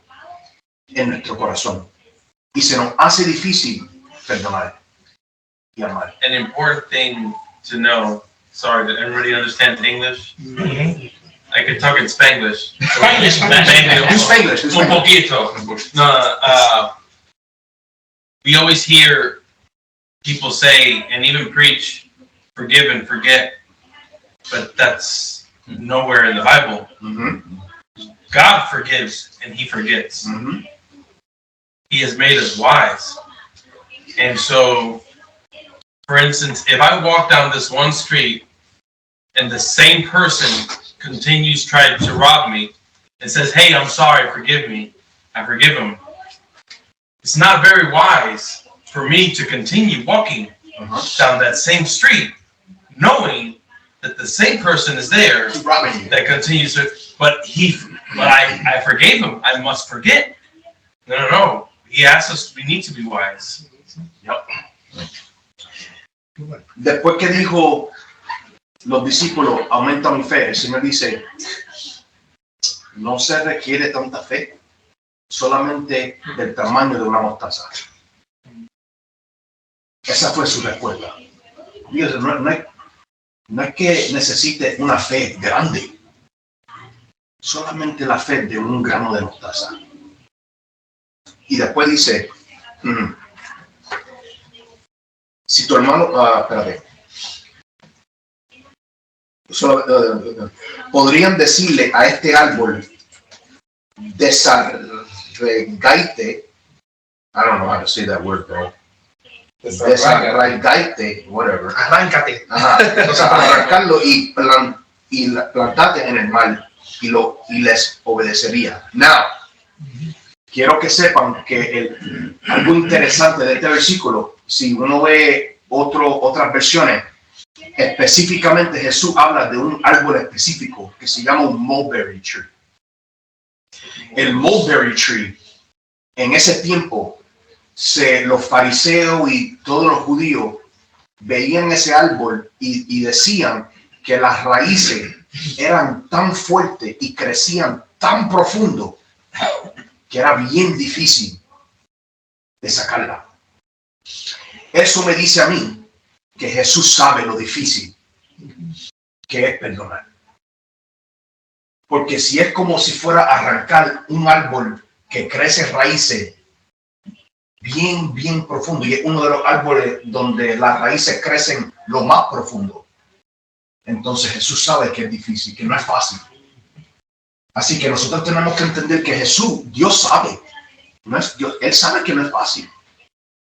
en nuestro corazón. Y se nos hace difícil perdonar y amar. An important thing to know. Sorry, did everybody understand English? I could talk in Spanglish. Do Spanglish. Do Un Spanglish. poquito. No, we always hear people say and even preach, forgive and forget, but that's nowhere in the Bible. God forgives and He forgets. He has made us wise. And so, for instance, if I walk down this one street and the same person continues trying to rob me and says, hey, I'm sorry, forgive me, I forgive him, it's not very wise for me to continue walking down that same street knowing that the same person is there that continues to, but I forgave him, I must forget. No. He asks us, we need to be wise. Después que dijo los discípulos, aumenta mi fe, el Señor dice, no se requiere tanta fe, solamente del tamaño de una mostaza. Esa fue su respuesta. Dios, no es que necesite una fe grande, solamente la fe de un grano de mostaza. Y después dice, si tu hermano, podrían decirle a este árbol, desarraigaite, I don't know how to say that word, bro. Desarraigaite, whatever. Arráncate. Entonces, arrancarlo y plantate en el mar y les obedecería. Now, quiero que sepan que algo interesante de este versículo, si uno ve otras versiones, específicamente Jesús habla de un árbol específico que se llama un mulberry tree. El mulberry tree, en ese tiempo, los fariseos y todos los judíos veían ese árbol y decían que las raíces eran tan fuertes y crecían tan profundo que era bien difícil de sacarla. Eso me dice a mí que Jesús sabe lo difícil que es perdonar. Porque si es como si fuera arrancar un árbol que crece raíces bien profundo, y es uno de los árboles donde las raíces crecen lo más profundo, entonces Jesús sabe que es difícil, que no es fácil. Así que nosotros tenemos que entender que Dios sabe, Él sabe que no es fácil,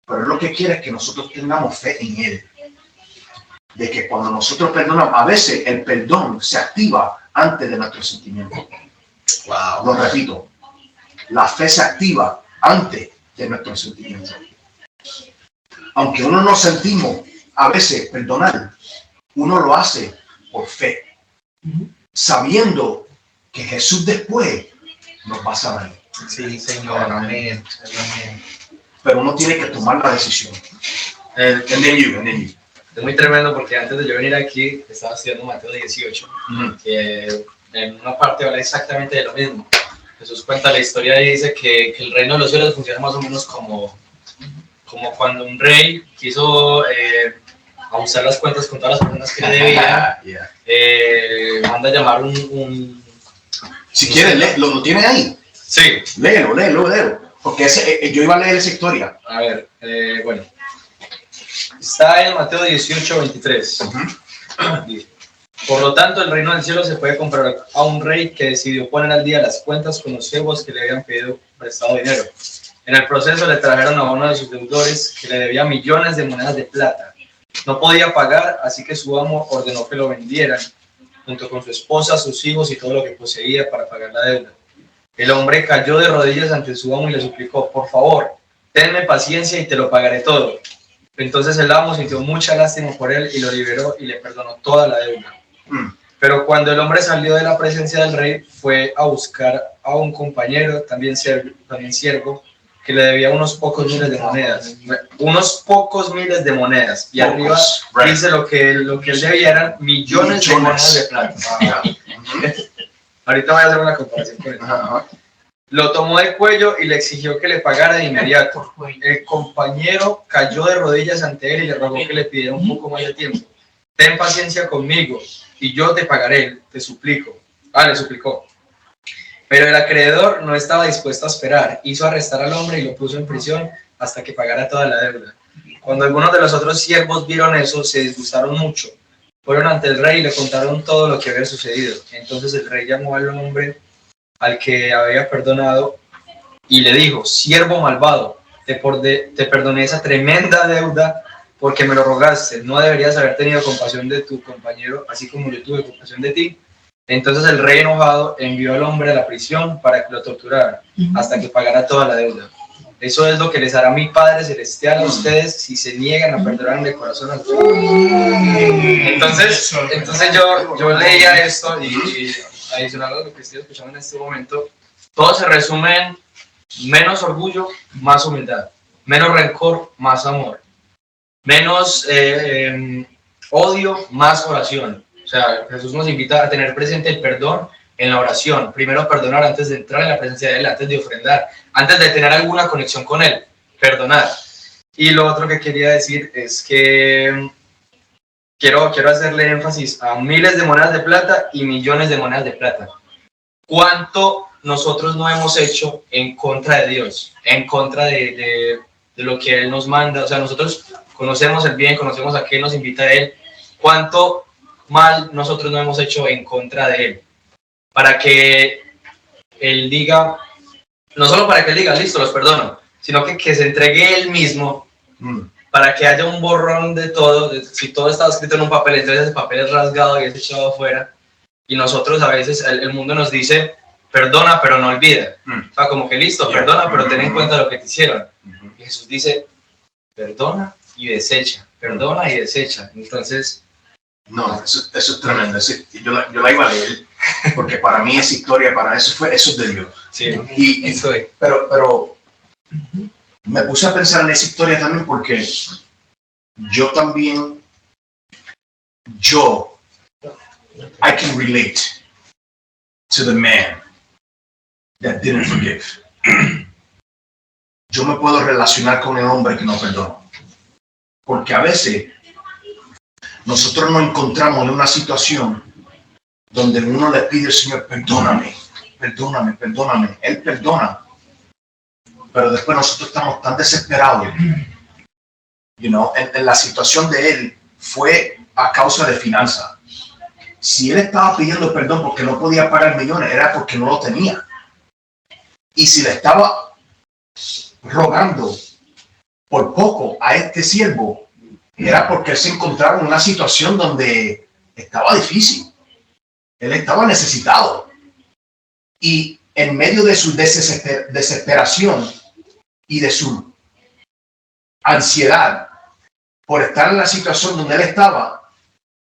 pero Él lo que quiere es que nosotros tengamos fe en Él. De que cuando nosotros perdonamos, a veces el perdón se activa antes de nuestro sentimiento. Wow. Lo repito, la fe se activa antes de nuestro sentimiento. Aunque uno no sentimos a veces perdonar, uno lo hace por fe, sabiendo que Jesús después nos va a sanar. Sí, Señor, amén. Pero uno tiene que tomar la decisión. And then you. Es muy tremendo porque antes de yo venir aquí estaba estudiando Mateo 18, que en una parte habla exactamente de lo mismo. Jesús cuenta la historia y dice que el reino de los cielos funciona más o menos como cuando un rey quiso ajustar las cuentas con todas las personas que le debían. Manda a llamar si quieres, ¿lo tienes ahí? Sí. Léelo. Porque yo iba a leer esa historia. A ver, bueno. Está en Mateo 18, 23. Dice, por lo tanto, el reino del cielo se puede comprar a un rey que decidió poner al día las cuentas con los siervos que le habían pedido prestado dinero. En el proceso le trajeron a uno de sus deudores que le debía millones de monedas de plata. No podía pagar, así que su amo ordenó que lo vendieran, junto con su esposa, sus hijos y todo lo que poseía para pagar la deuda. El hombre cayó de rodillas ante su amo y le suplicó: por favor, tenme paciencia y te lo pagaré todo. Entonces el amo sintió mucha lástima por él y lo liberó y le perdonó toda la deuda. Pero cuando el hombre salió de la presencia del rey, fue a buscar a un compañero, también siervo, que le debía unos pocos miles de monedas. Unos pocos miles de monedas. Y arriba dice lo que él debía eran millones de monedas de plata. Ahorita voy a hacer una comparación con eso. Lo tomó del cuello y le exigió que le pagara de inmediato. El compañero cayó de rodillas ante él y le rogó que le pidiera un poco más de tiempo. Ten paciencia conmigo y yo te pagaré, te suplico. Le suplicó. Pero el acreedor no estaba dispuesto a esperar. Hizo arrestar al hombre y lo puso en prisión hasta que pagara toda la deuda. Cuando algunos de los otros siervos vieron eso, se disgustaron mucho. Fueron ante el rey y le contaron todo lo que había sucedido. Entonces el rey llamó al hombre al que había perdonado y le dijo: siervo malvado, te perdoné esa tremenda deuda porque me lo rogaste. ¿No deberías haber tenido compasión de tu compañero así como yo tuve compasión de ti? Entonces el rey, enojado, envió al hombre a la prisión para que lo torturara hasta que pagara toda la deuda. Eso es lo que les hará mi Padre Celestial a ustedes si se niegan a perdonar de corazón al Señor. Entonces yo leía esto y adicional a lo que estoy escuchando en este momento, todo se resume en menos orgullo, más humildad, menos rencor, más amor, menos odio, más oración. O sea, Jesús nos invita a tener presente el perdón en la oración. Primero perdonar antes de entrar en la presencia de Él, antes de ofrendar, antes de tener alguna conexión con Él, perdonar. Y lo otro que quería decir es que quiero hacerle énfasis a miles de monedas de plata y millones de monedas de plata. ¿Cuánto nosotros no hemos hecho en contra de Dios, en contra de lo que Él nos manda? O sea, nosotros conocemos el bien, conocemos a qué nos invita a Él. ¿Cuánto mal nosotros no hemos hecho en contra de Él? Para que Él diga, no solo para que Él diga, listo, los perdono, sino que se entregue Él mismo para que haya un borrón de todo. Si todo estaba escrito en un papel, entonces ese papel es rasgado y es echado afuera. Y nosotros a veces, el mundo nos dice, perdona, pero no olvida. O sea, como que listo, perdona, pero ten en cuenta lo que te hicieron. Y Jesús dice, perdona y desecha, perdona y desecha. Entonces... No, eso es tremendo. Yo la iba a leer, porque para mí esa historia, eso es de Dios. Sí, pero me puse a pensar en esa historia también porque I can relate to the man that didn't forgive. Yo me puedo relacionar con el hombre que no perdonó. Porque a veces nosotros nos encontramos en una situación donde uno le pide al Señor, perdóname. Él perdona. Pero después nosotros estamos tan desesperados. En la situación de él fue a causa de finanzas. Si él estaba pidiendo perdón porque no podía pagar millones, era porque no lo tenía. Y si le estaba rogando por poco a este siervo, era porque él se encontraba en una situación donde estaba difícil. Él estaba necesitado. Y en medio de su desesperación y de su ansiedad por estar en la situación donde él estaba,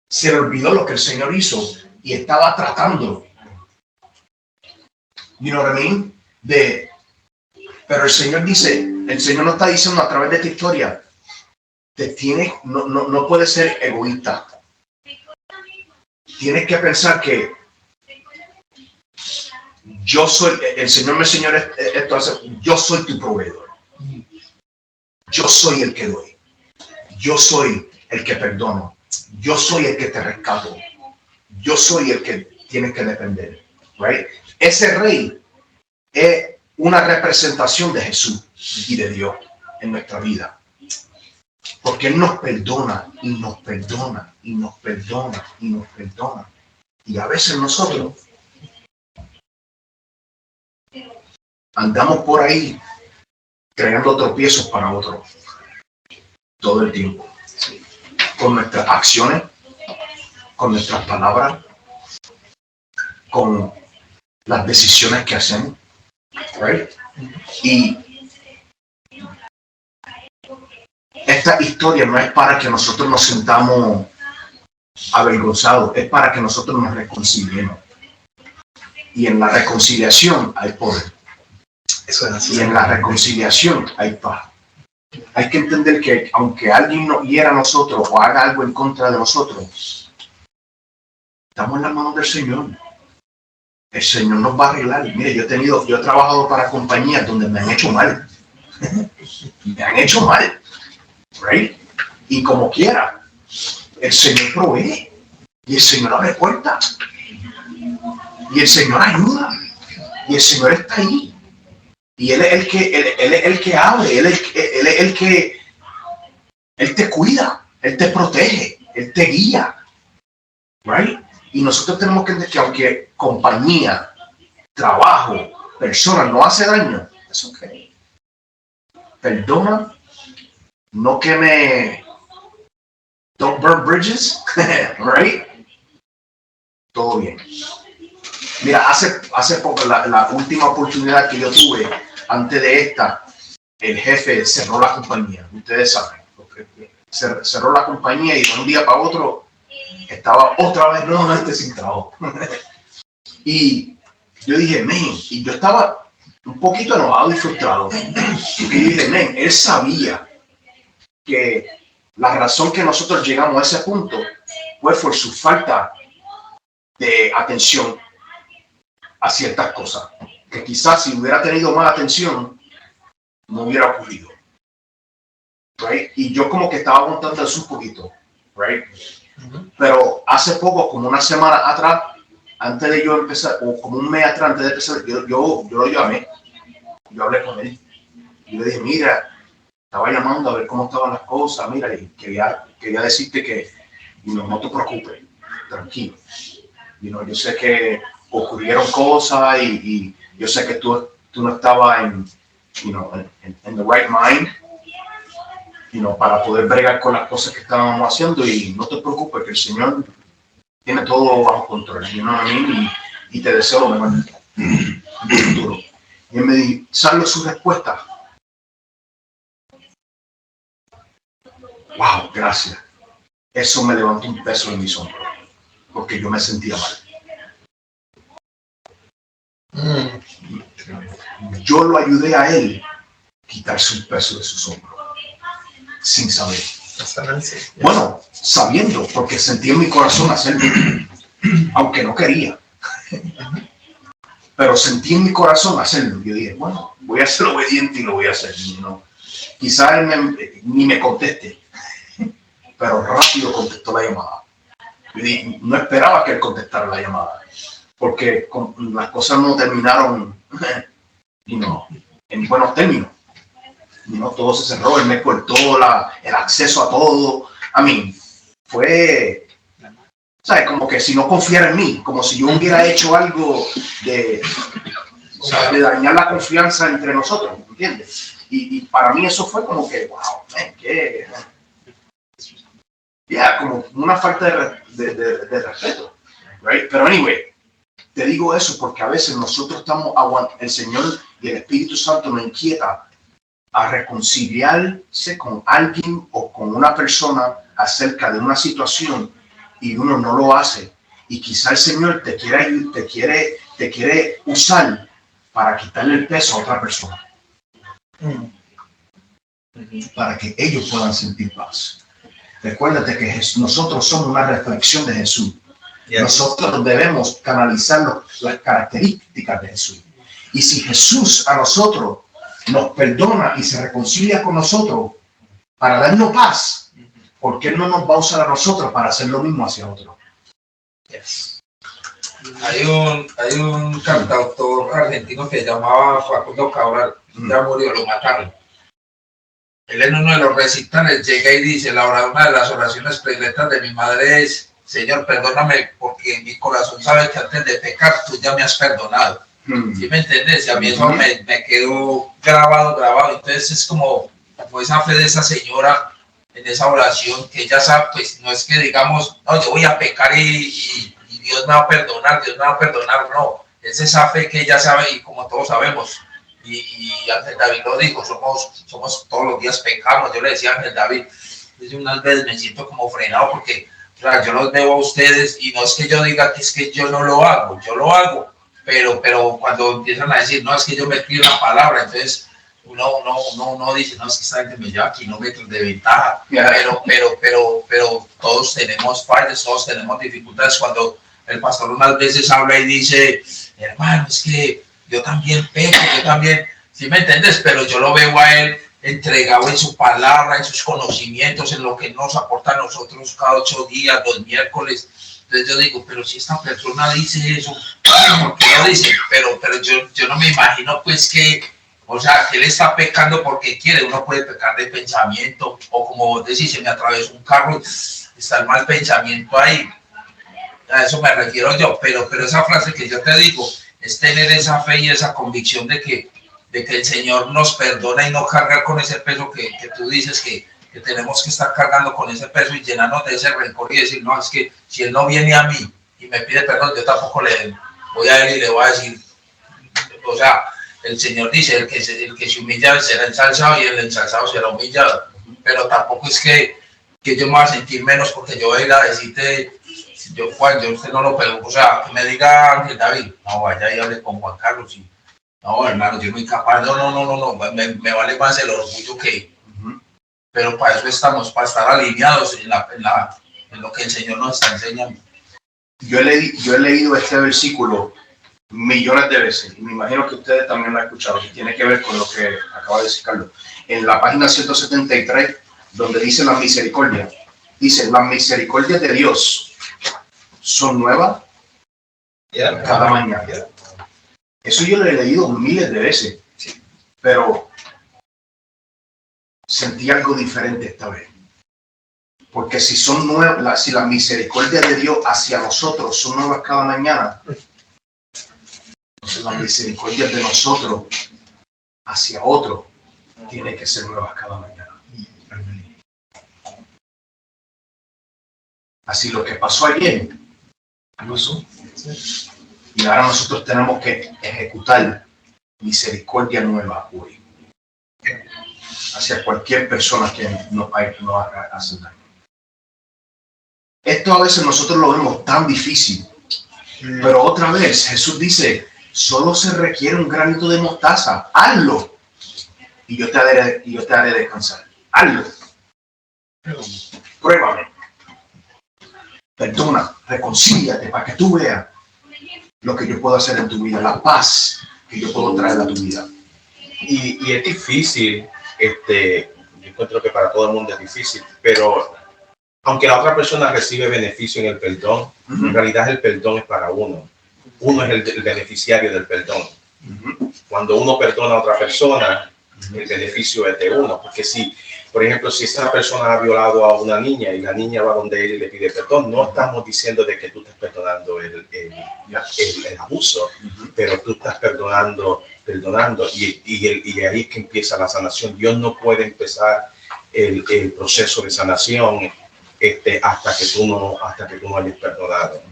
se le olvidó lo que el Señor hizo y estaba tratando. You know what I mean? Pero el Señor no está diciendo a través de esta historia, no puedes ser egoísta. Tienes que pensar que el Señor me enseñó esto, yo soy tu proveedor. Yo soy el que doy. Yo soy el que perdono. Yo soy el que te rescato. Yo soy el que tienes que depender. Right? Ese rey es una representación de Jesús y de Dios en nuestra vida. Porque Él nos perdona y nos perdona y nos perdona y nos perdona. Y a veces nosotros andamos por ahí creando tropiezos para otros todo el tiempo. Con nuestras acciones, con nuestras palabras, con las decisiones que hacemos. Right? Y esta historia no es para que nosotros nos sintamos avergonzados, es para que nosotros nos reconciliemos. Y en la reconciliación hay poder. Eso es así. Y en la reconciliación hay paz. Hay que entender que aunque alguien nos hiera a nosotros o haga algo en contra de nosotros, estamos en las manos del Señor. El Señor nos va a arreglar. Mire, yo he trabajado para compañías donde me han hecho mal. Me han hecho mal. Right? Y como quiera, el Señor provee. Y el Señor abre puertas. Y el Señor ayuda. Y el Señor está ahí. Y Él es el que abre. Él es el que Él te cuida. Él te protege. Él te guía. Right? Y nosotros tenemos que entender que aunque compañía, trabajo, persona no hace daño, es ok. Perdona, no queme, don't burn bridges, right? Todo bien. Mira, hace poco, la última oportunidad que yo tuve, antes de esta, el jefe cerró la compañía, ustedes saben. Cerró la compañía y de un día para otro estaba otra vez nuevamente sin trabajo. Y yo dije, men, y yo estaba un poquito enojado y frustrado. Y yo dije, men, él sabía que la razón que nosotros llegamos a ese punto fue por su falta de atención a ciertas cosas. Que quizás si hubiera tenido más atención, no hubiera ocurrido. Right? Y yo como que estaba aguantando eso un poquito. Right? Pero hace poco, como una semana atrás, antes de yo empezar, o como un mes atrás, antes de empezar, yo lo llamé, yo hablé con él. Y le dije, mira, estaba llamando a ver cómo estaban las cosas, mira, y quería decirte que no te preocupes, tranquilo. Yo sé que ocurrieron cosas y yo sé que tú no estabas en the right mind. Para poder bregar con las cosas que estábamos haciendo, y no te preocupes que el Señor tiene todo bajo control, y te deseo lo mejor en tu futuro. Y él me dijo, ¿sabes su respuesta? Wow, gracias. Eso me levantó un peso en mis hombros, porque yo me sentía mal. Yo lo ayudé a él a quitarse un peso de sus hombros. Sin saber. Bueno, sabiendo, porque sentí en mi corazón hacerlo, aunque no quería. Pero sentí en mi corazón hacerlo. Yo dije, bueno, voy a ser obediente y lo voy a hacer. Quizás él ni me conteste, pero rápido contestó la llamada. Yo dije, no esperaba que él contestara la llamada, porque las cosas no terminaron en buenos términos. Todo se cerró, él me cortó el acceso a todo. Fue, ¿sabes? Como que si no confiara en mí, como si yo hubiera hecho algo de dañar la confianza entre nosotros, ¿entiendes? Y para mí eso fue como que, wow, como una falta de respeto, right? Pero anyway, te digo eso porque a veces nosotros estamos aguantando, el Señor y el Espíritu Santo nos inquieta a reconciliarse con alguien o con una persona acerca de una situación, y uno no lo hace, y quizá el Señor te quiere usar para quitarle el peso a otra persona, para que ellos puedan sentir paz. Recuérdate que nosotros somos una reflexión de Jesús. Nosotros debemos canalizar las características de Jesús, y si Jesús a nosotros nos perdona y se reconcilia con nosotros para darnos paz, ¿por qué no nos va a usar a nosotros para hacer lo mismo hacia otros? Yes. Hay un cantautor argentino que se llamaba Facundo Cabral, ya murió, lo mataron. Él en uno de los recitales llega y dice, una de las oraciones predilectas de mi madre es, Señor, perdóname porque mi corazón sabe que antes de pecar tú ya me has perdonado. ¿Sí me entiendes? Y a mí eso me quedó grabado. Entonces es como esa fe de esa señora en esa oración, que ella sabe, pues no es que digamos, no, yo voy a pecar y Dios me va a perdonar, no. Es esa fe que ella sabe, y como todos sabemos, y Ángel David lo dijo, somos todos los días pecamos. Yo le decía a Ángel David, desde unas veces me siento como frenado porque o sea, yo los veo a ustedes y no es que yo diga que es que yo no lo hago, yo lo hago, pero cuando empiezan a decir, no, es que yo me pido la palabra, entonces uno dice, no, es que esta gente me lleva kilómetros de ventaja, pero todos tenemos fallas, todos tenemos dificultades. Cuando el pastor unas veces habla y dice, hermano, es que yo también peco, yo también, ¿sí me entiendes? Pero yo lo veo a él entregado en su palabra, en sus conocimientos, en lo que nos aporta a nosotros cada 8 días, los miércoles. Entonces yo digo, pero si esta persona dice eso, ¿por qué lo dice? Pero yo no me imagino pues que, o sea, que él está pecando porque quiere. Uno puede pecar de pensamiento, o como vos decís, se me atravesó un carro, está el mal pensamiento ahí. A eso me refiero yo, pero esa frase que yo te digo, es tener esa fe y esa convicción de que el Señor nos perdona y no cargar con ese peso que tú dices que tenemos que estar cargando con ese peso y llenarnos de ese rencor y decir, no, es que si Él no viene a mí y me pide perdón, yo tampoco le voy a Él y le voy a decir, o sea, el Señor dice, el que se humilla será ensalzado y el ensalzado será humillado, pero tampoco es que yo me voy a sentir menos porque yo voy a ir a decirte, Juan, yo usted no lo pego, o sea, que me diga Ángel David, no, vaya y hable con Juan Carlos y no, hermano, yo no soy capaz, no, me vale más el orgullo que... Pero para eso estamos, para estar alineados en lo que el Señor nos está enseñando. Yo he leído este versículo millones de veces, y me imagino que ustedes también lo han escuchado, que tiene que ver con lo que acaba de decir Carlos. En la página 173, donde dice la misericordia, dice, las misericordias de Dios son nuevas cada mañana. Eso yo lo he leído miles de veces, pero sentí algo diferente esta vez. Porque si son nuevas, si las misericordias de Dios hacia nosotros son nuevas cada mañana, entonces las misericordias de nosotros hacia otro tienen que ser nuevas cada mañana. Así lo que pasó ayer, pasó. Y ahora nosotros tenemos que ejecutar misericordia nueva hoy hacia cualquier persona que nos hace daño. Esto a veces nosotros lo vemos tan difícil, pero otra vez Jesús dice, solo se requiere un granito de mostaza, hazlo y yo te haré descansar. Hazlo. Pruébame. Perdona, reconcíliate para que tú veas lo que yo puedo hacer en tu vida, la paz que yo puedo traer a tu vida. Y es difícil, yo encuentro que para todo el mundo es difícil, pero aunque la otra persona recibe beneficio en el perdón, en realidad el perdón es para uno. Uno es el beneficiario del perdón. Cuando uno perdona a otra persona, el beneficio es de uno, porque si, por ejemplo, si esa persona ha violado a una niña y la niña va donde él y le pide perdón, no estamos diciendo de que tú estás perdonando el abuso, pero tú estás perdonando y ahí es que empieza la sanación. Dios no puede empezar el proceso de sanación hasta que tú no hayas perdonado.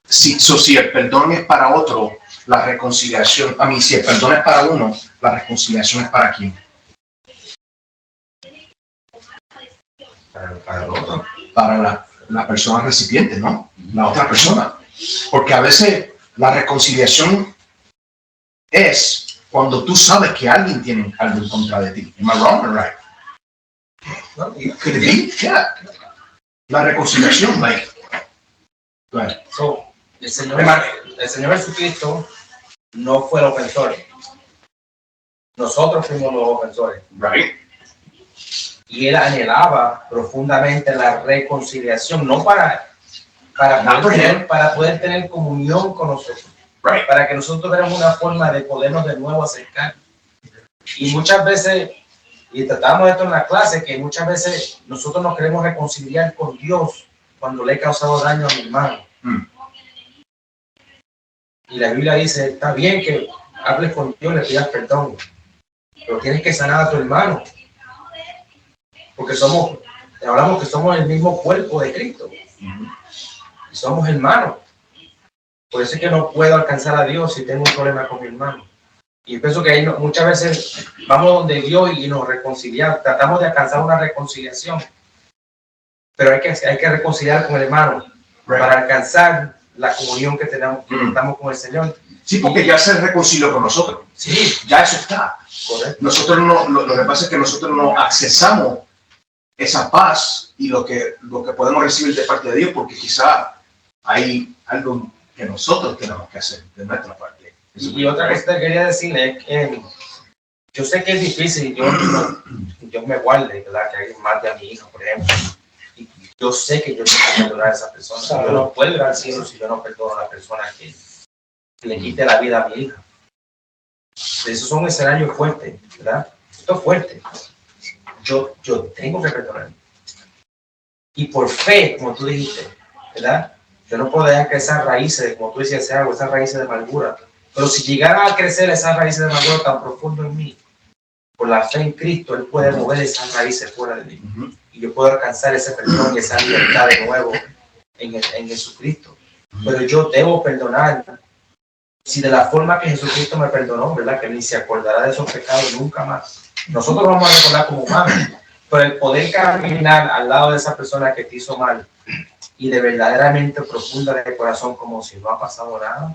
Si el perdón es para otro, la reconciliación, si el perdón es para uno, la reconciliación es para quién. Para el otro. Para la persona recipiente, ¿no? La otra persona. Porque a veces la reconciliación es cuando tú sabes que alguien tiene algo en contra de ti. Am I wrong or right? Could it be? Yeah. La reconciliación, like. Go ahead. So, el Señor Jesucristo no fue el ofensor. Nosotros fuimos los ofensores. Right. Y él anhelaba profundamente la reconciliación, no para poder tener comunión con nosotros, Right. para que nosotros tuviéramos una forma de podernos de nuevo acercar. Y muchas veces, y tratamos esto en la clase, que muchas veces nosotros nos queremos reconciliar con Dios cuando le he causado daño a mi hermano. Y la Biblia dice, está bien que hables con Dios, le pidas perdón, pero tienes que sanar a tu hermano. Porque hablamos que somos el mismo cuerpo de Cristo. Y somos hermanos. Por eso es que no puedo alcanzar a Dios si tengo un problema con mi hermano. Y pienso que ahí muchas veces vamos donde Dios y nos reconciliamos, tratamos de alcanzar una reconciliación, pero hay que reconciliar con el hermano para alcanzar la comunión que tenemos, que estamos con el Señor. Sí, porque ya se reconcilió con nosotros. Sí, Ya eso está. correcto. Nosotros no, lo que pasa es que nosotros no accesamos esa paz y lo que podemos recibir de parte de Dios, porque quizá hay algo que nosotros tenemos que hacer de nuestra parte. Y otra cosa que quería decirle es que yo sé que es difícil, Dios me guarde, ¿verdad? Que alguien mate a mi hija, por ejemplo. Y yo sé que yo tengo que perdonar a esa persona. Yo no puedo ir al cielo si yo no perdono a la persona que le quite la vida a mi hija. Esos son escenarios fuertes, ¿verdad? Esto es fuerte. Yo tengo que perdonar. Y por fe, como tú dijiste, ¿verdad? Yo no puedo dejar que esas raíces, como tú decías, esas raíces de amargura. Pero si llegaran a crecer esas raíces de amargura tan profundo en mí, por la fe en Cristo, Él puede mover esas raíces fuera de mí. Y yo puedo alcanzar ese perdón y esa libertad de nuevo en Jesucristo. Pero yo debo perdonar. Si de la forma que Jesucristo me perdonó, ¿verdad? Que ni se acordará de esos pecados nunca más. Nosotros vamos a recordar como humanos, pero el poder caminar al lado de esa persona que te hizo mal y de verdaderamente profunda de corazón como si no ha pasado nada,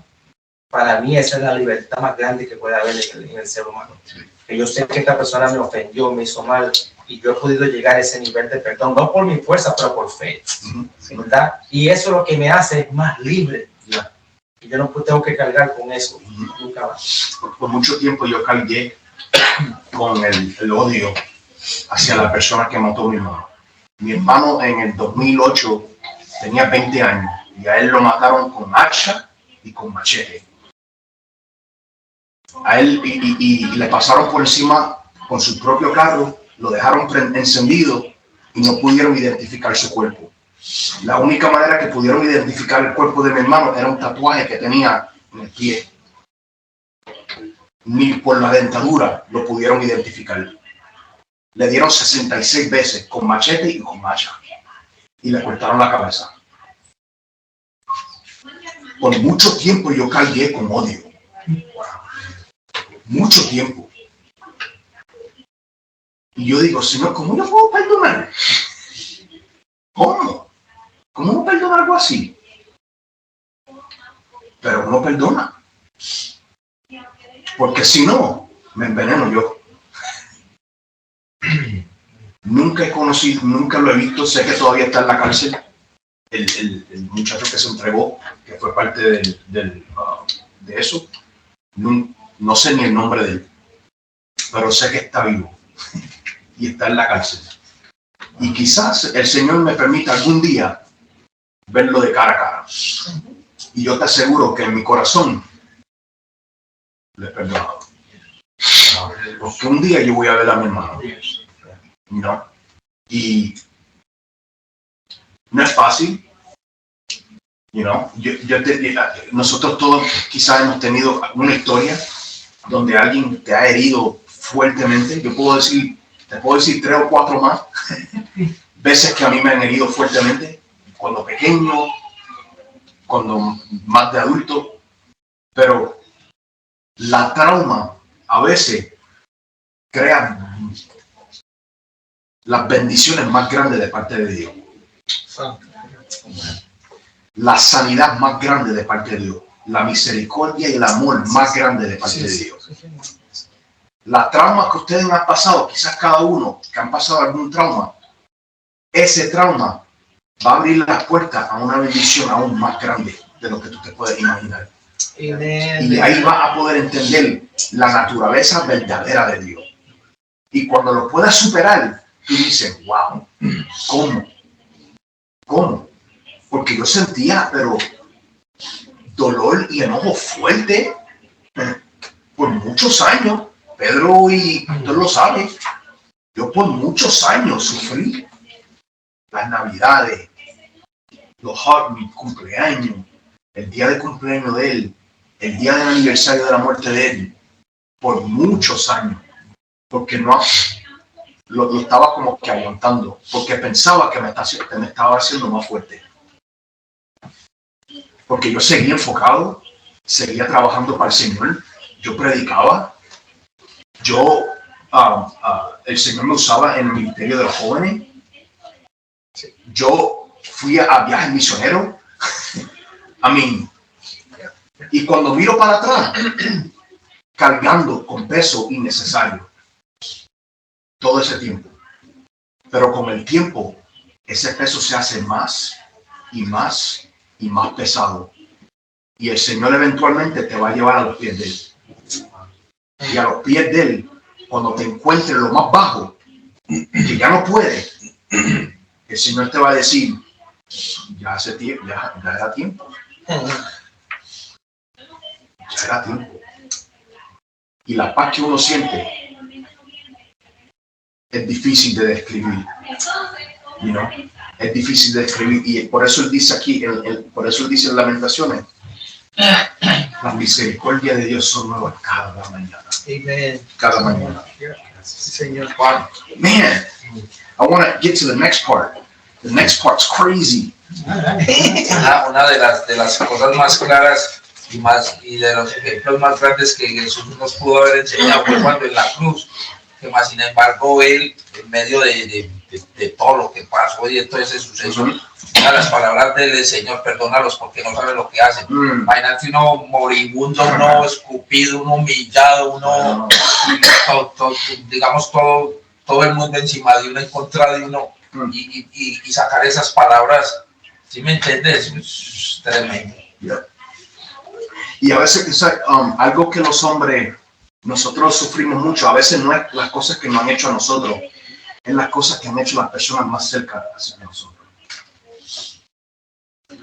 para mí esa es la libertad más grande que puede haber en el ser humano. Que yo sé que esta persona me ofendió, me hizo mal y yo he podido llegar a ese nivel de perdón, no por mi fuerza, pero por fe, ¿verdad? Y eso lo que me hace más libre. Y yo no tengo que cargar con eso nunca más. Por mucho tiempo yo cargué con el odio hacia la persona que mató a mi hermano. Mi hermano en el 2008 tenía 20 años y a él lo mataron con hacha y con machete. A él y le pasaron por encima con su propio carro, lo dejaron encendido y no pudieron identificar su cuerpo. La única manera que pudieron identificar el cuerpo de mi hermano era un tatuaje que tenía en el pie. Ni por la dentadura lo pudieron identificar. Le dieron 66 veces con machete y con hacha y le cortaron la cabeza. Por mucho tiempo yo cargué con odio. Mucho tiempo. Y yo digo, Señor, ¿cómo yo puedo perdonar? ¿Cómo? ¿Cómo no perdona algo así? Pero uno perdona. Porque si no, me enveneno yo. Nunca he conocido, nunca lo he visto. Sé que todavía está en la cárcel. El muchacho que se entregó, que fue parte de eso. No sé ni el nombre de él. Pero sé que está vivo. Y está en la cárcel. Y quizás el Señor me permita algún día verlo de cara a cara. Y yo te aseguro que en mi corazón le he perdonado. Porque un día yo voy a ver a mi hermano. ¿No? Y no es fácil. Nosotros todos quizás hemos tenido una historia donde alguien te ha herido fuertemente. Te puedo decir 3 o 4 más veces que a mí me han herido fuertemente, cuando pequeño, cuando más de adulto, pero la trauma a veces crea las bendiciones más grandes de parte de Dios, la sanidad más grande de parte de Dios, la misericordia y el amor más grande de parte de Dios. Las traumas que ustedes han pasado, quizás cada uno que han pasado algún trauma, ese trauma va a abrir las puertas a una bendición aún más grande de lo que tú te puedes imaginar. Y ahí vas a poder entender la naturaleza verdadera de Dios. Y cuando lo puedas superar, tú dices, wow, ¿cómo? Porque yo sentía, pero dolor y enojo fuerte por muchos años. Pedro y tú lo sabes. Yo por muchos años sufrí las navidades, mi cumpleaños, el día de cumpleaños de él, el día del aniversario de la muerte de él, por muchos años, porque no lo estaba como que aguantando, porque pensaba que me estaba haciendo más fuerte. Porque yo seguía enfocado, seguía trabajando para el Señor, yo predicaba, Yo, el Señor me usaba en el ministerio de los jóvenes. Yo fui a viajes misioneros. Y cuando miro para atrás, cargando con peso innecesario todo ese tiempo. Pero con el tiempo, ese peso se hace más y más y más pesado. Y el Señor eventualmente te va a llevar a los pies de Él. Y a los pies de Él, cuando te encuentres lo más bajo, que ya no puedes, el Señor te va a decir, ya hace tiempo, ya era tiempo. Ya era tiempo. Y la paz que uno siente es difícil de describir. You know? Es difícil de describir. Y por eso Él dice aquí, por eso Él dice en Lamentaciones, las misericordias de Dios son nuevas cada mañana. Amen. Cada mañana. Sí, Señor. Man, I want to get to the next part. The next part's crazy. Una de las cosas más claras y de los ejemplos más grandes que Jesús nos pudo haber enseñado fue cuando en la cruz, que más sin embargo Él, en medio de todo lo que pasó y de todo ese suceso, una de las palabras del Señor, perdónalos porque no saben lo que hacen. Imagínate uno moribundo, uno escupido, uno humillado, uno, digamos, todo el mundo encima de uno, en contra de uno, y sacar esas palabras, ¿sí me entiendes? Es tremendo. Yeah. Y a veces algo que los hombres, nosotros sufrimos mucho, a veces no es las cosas que nos han hecho a nosotros, es las cosas que han hecho las personas más cerca de nosotros.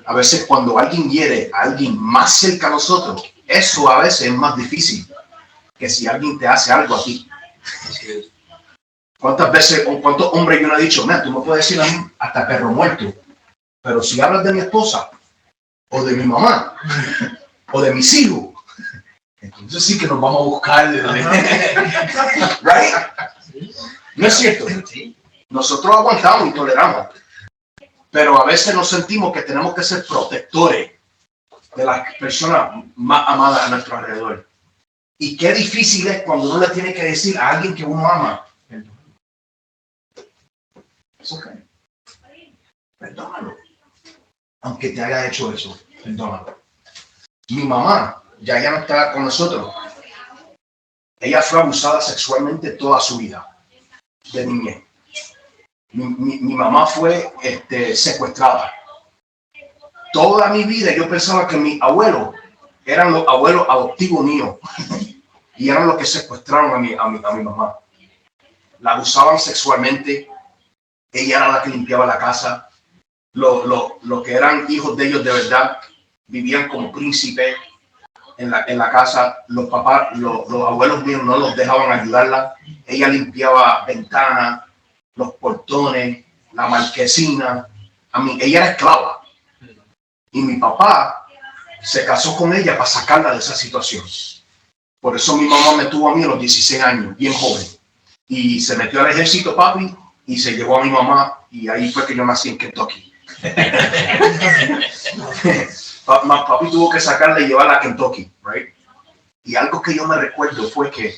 A veces cuando alguien hiere a alguien más cerca a nosotros, eso a veces es más difícil que si alguien te hace algo a ti. ¿Cuántos hombres yo no he dicho, mira, tú me puedes decir a mí hasta perro muerto, pero si hablas de mi esposa, o de mi mamá, o de mis hijos, entonces sí que nos vamos a buscar. Right? ¿No es cierto? Nosotros aguantamos y toleramos, pero a veces nos sentimos que tenemos que ser protectores de las personas más amadas a nuestro alrededor. Y qué difícil es cuando uno le tiene que decir a alguien que uno ama, es okay. Perdónalo. Aunque te haya hecho eso, perdónalo. Mi mamá ya no está con nosotros. Ella fue abusada sexualmente toda su vida, de niñez. Mi mamá fue secuestrada. Toda mi vida yo pensaba que mis abuelos eran los abuelos adoptivos míos y eran los que secuestraron a mi mamá. La abusaban sexualmente. Ella era la que limpiaba la casa. Los que eran hijos de ellos de verdad vivían como príncipes en la casa. Los papás, los abuelos míos no los dejaban ayudarla. Ella limpiaba ventanas, los portones, la marquesina. Ella era esclava. Y mi papá se casó con ella para sacarla de esa situación. Por eso mi mamá me tuvo a mí a los 16 años, bien joven. Y se metió al ejército, papi, y se llevó a mi mamá. Y ahí fue que yo nací en Kentucky. Papi tuvo que sacarla y llevarla a Kentucky, right? Y algo que yo me recuerdo fue que,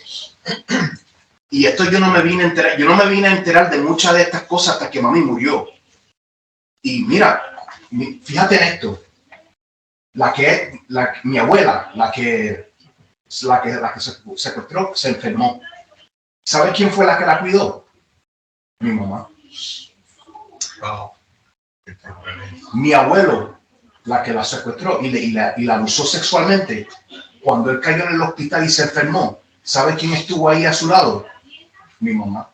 y esto yo no me vine a enterar de muchas de estas cosas hasta que mami murió. Y mira, fíjate en esto, mi abuela, la que se secuestró, se enfermó. ¿Sabe quién fue la que la cuidó? Mi mamá. Wow. Mi abuelo, la que la secuestró y la abusó sexualmente, cuando él cayó en el hospital y se enfermó, ¿sabe quién estuvo ahí a su lado? Mi mamá.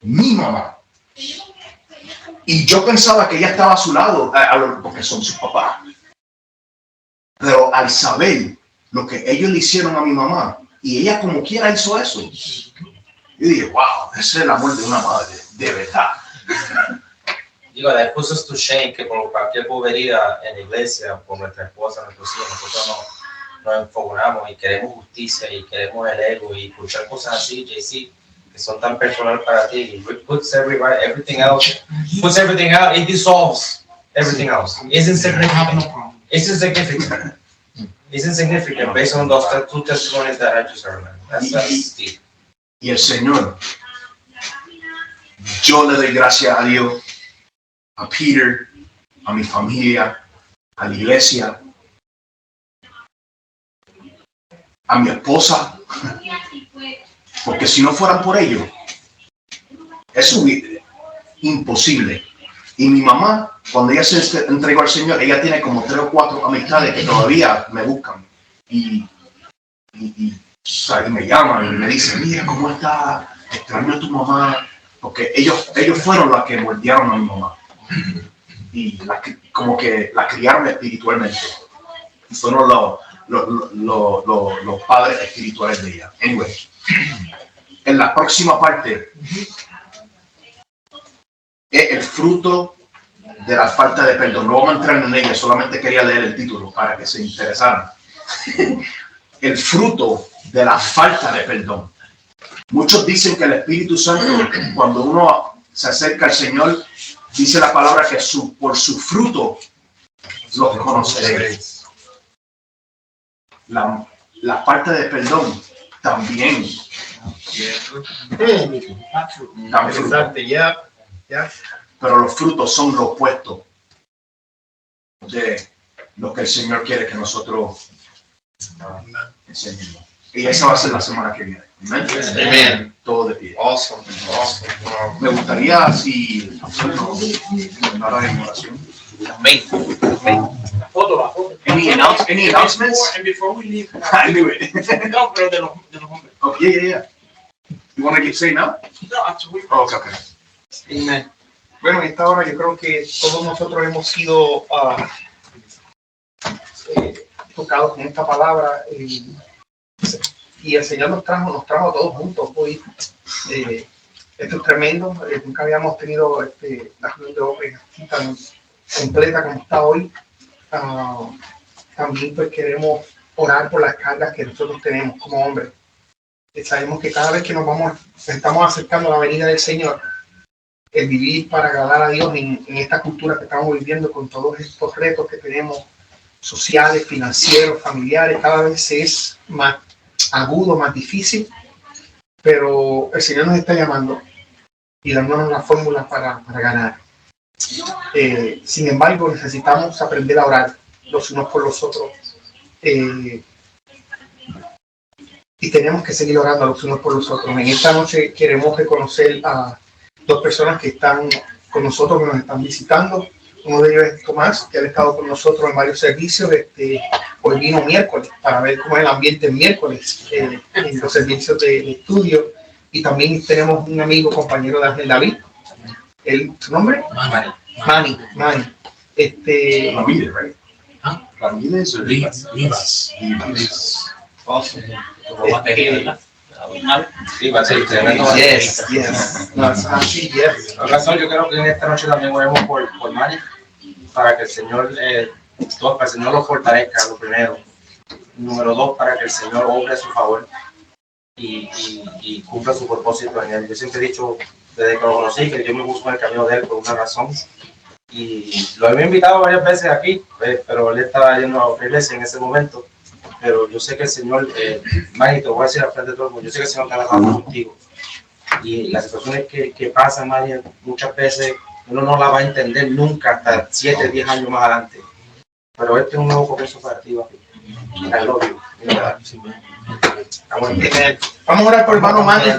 Mi mamá. Y yo pensaba que ella estaba a su lado, porque son sus papás. Pero al saber lo que ellos le hicieron a mi mamá, y ella como quiera hizo eso, yo dije, wow, ese es el amor de una madre, de verdad. Digo, that puts us to shame que por cualquier bobería en la iglesia, por nuestra esposa, nuestros hijos, nosotros nos enfogonamos y queremos justicia y queremos el ego y escuchar cosas así, JC, que son tan personal para ti. It puts everything else, it dissolves everything else. It's insignificant. It's insignificant based on those two testimonies that I just heard. That's deep. Y el Señor, yo le doy gracias a Dios, a Peter, a mi familia, a la iglesia, a mi esposa, porque si no fueran por ellos, eso es imposible. Y mi mamá, cuando ella se entregó al Señor, ella tiene como 3 o 4 amistades que todavía me buscan y me llaman y me dicen, mira cómo está, extraño a tu mamá, porque ellos fueron los que moldearon a mi mamá y como que la criaron espiritualmente y fueron los padres espirituales de ella. Anyway, en la próxima parte es el fruto de la falta de perdón. No vamos a entrar en ella, solamente quería leer el título para que se interesaran. El fruto de la falta de perdón. Muchos dicen que el Espíritu Santo, cuando uno se acerca al Señor, dice la palabra que por su fruto los conoceréis. La falta de perdón también. Pero los frutos son lo opuesto de lo que el Señor quiere que nosotros enseñemos. Y esa va a ser la semana que viene. Amén. Todo de pie. Awesome. Me gustaría si ahora en oración. Amén. Any announcements? And before we leave, I knew it. no, pero de los hombres. Oh, yeah. You want to say now? No, absolutely. Oh, okay. Amen. Bueno, en esta hora yo creo que todos nosotros hemos sido tocados con esta palabra y el Señor nos trajo a todos juntos hoy. Esto es tremendo. Nunca habíamos tenido la reunión de hombres así tan completa como está hoy. También pues queremos orar por las cargas que nosotros tenemos como hombres. Sabemos que cada vez que nos estamos acercando a la venida del Señor, el vivir para agradar a Dios en esta cultura que estamos viviendo con todos estos retos que tenemos sociales, financieros, familiares, cada vez es más agudo, más difícil, pero el Señor nos está llamando y dándonos la fórmula para ganar. Sin embargo, necesitamos aprender a orar los unos por los otros y tenemos que seguir orando los unos por los otros. En esta noche queremos reconocer a 2 personas que están con nosotros, que nos están visitando. Uno de ellos es Tomás, que ha estado con nosotros en varios servicios. Hoy vino miércoles para ver cómo es el ambiente el miércoles en los servicios de estudio. Y también tenemos un amigo, compañero de Ángel David. ¿Su nombre? Manny. Ramírez, right? Ramírez o Rivas. Awesome. Sí, va a ser tremendo. Yes. No, es así, yes. Por razón, yo creo que en esta noche también oremos por Manny, para que el Señor lo fortalezca, lo primero. Número 2, para que el Señor obre a su favor y cumpla su propósito en él. Yo siempre he dicho, desde que lo conocí, que yo me busco en el camino de él por una razón. Y lo había invitado varias veces aquí, pero él estaba yendo a otra iglesia en ese momento. Pero yo sé que el Señor, Manny, te voy a decir al frente de todo el mundo, yo sé que el Señor está trabajando contigo. Y las situaciones que pasan, Manny, muchas veces uno no la va a entender nunca hasta 7, 10 años más adelante. Pero este es un nuevo comienzo para ti, papi. I love you. Vamos a orar por el hermano Manny,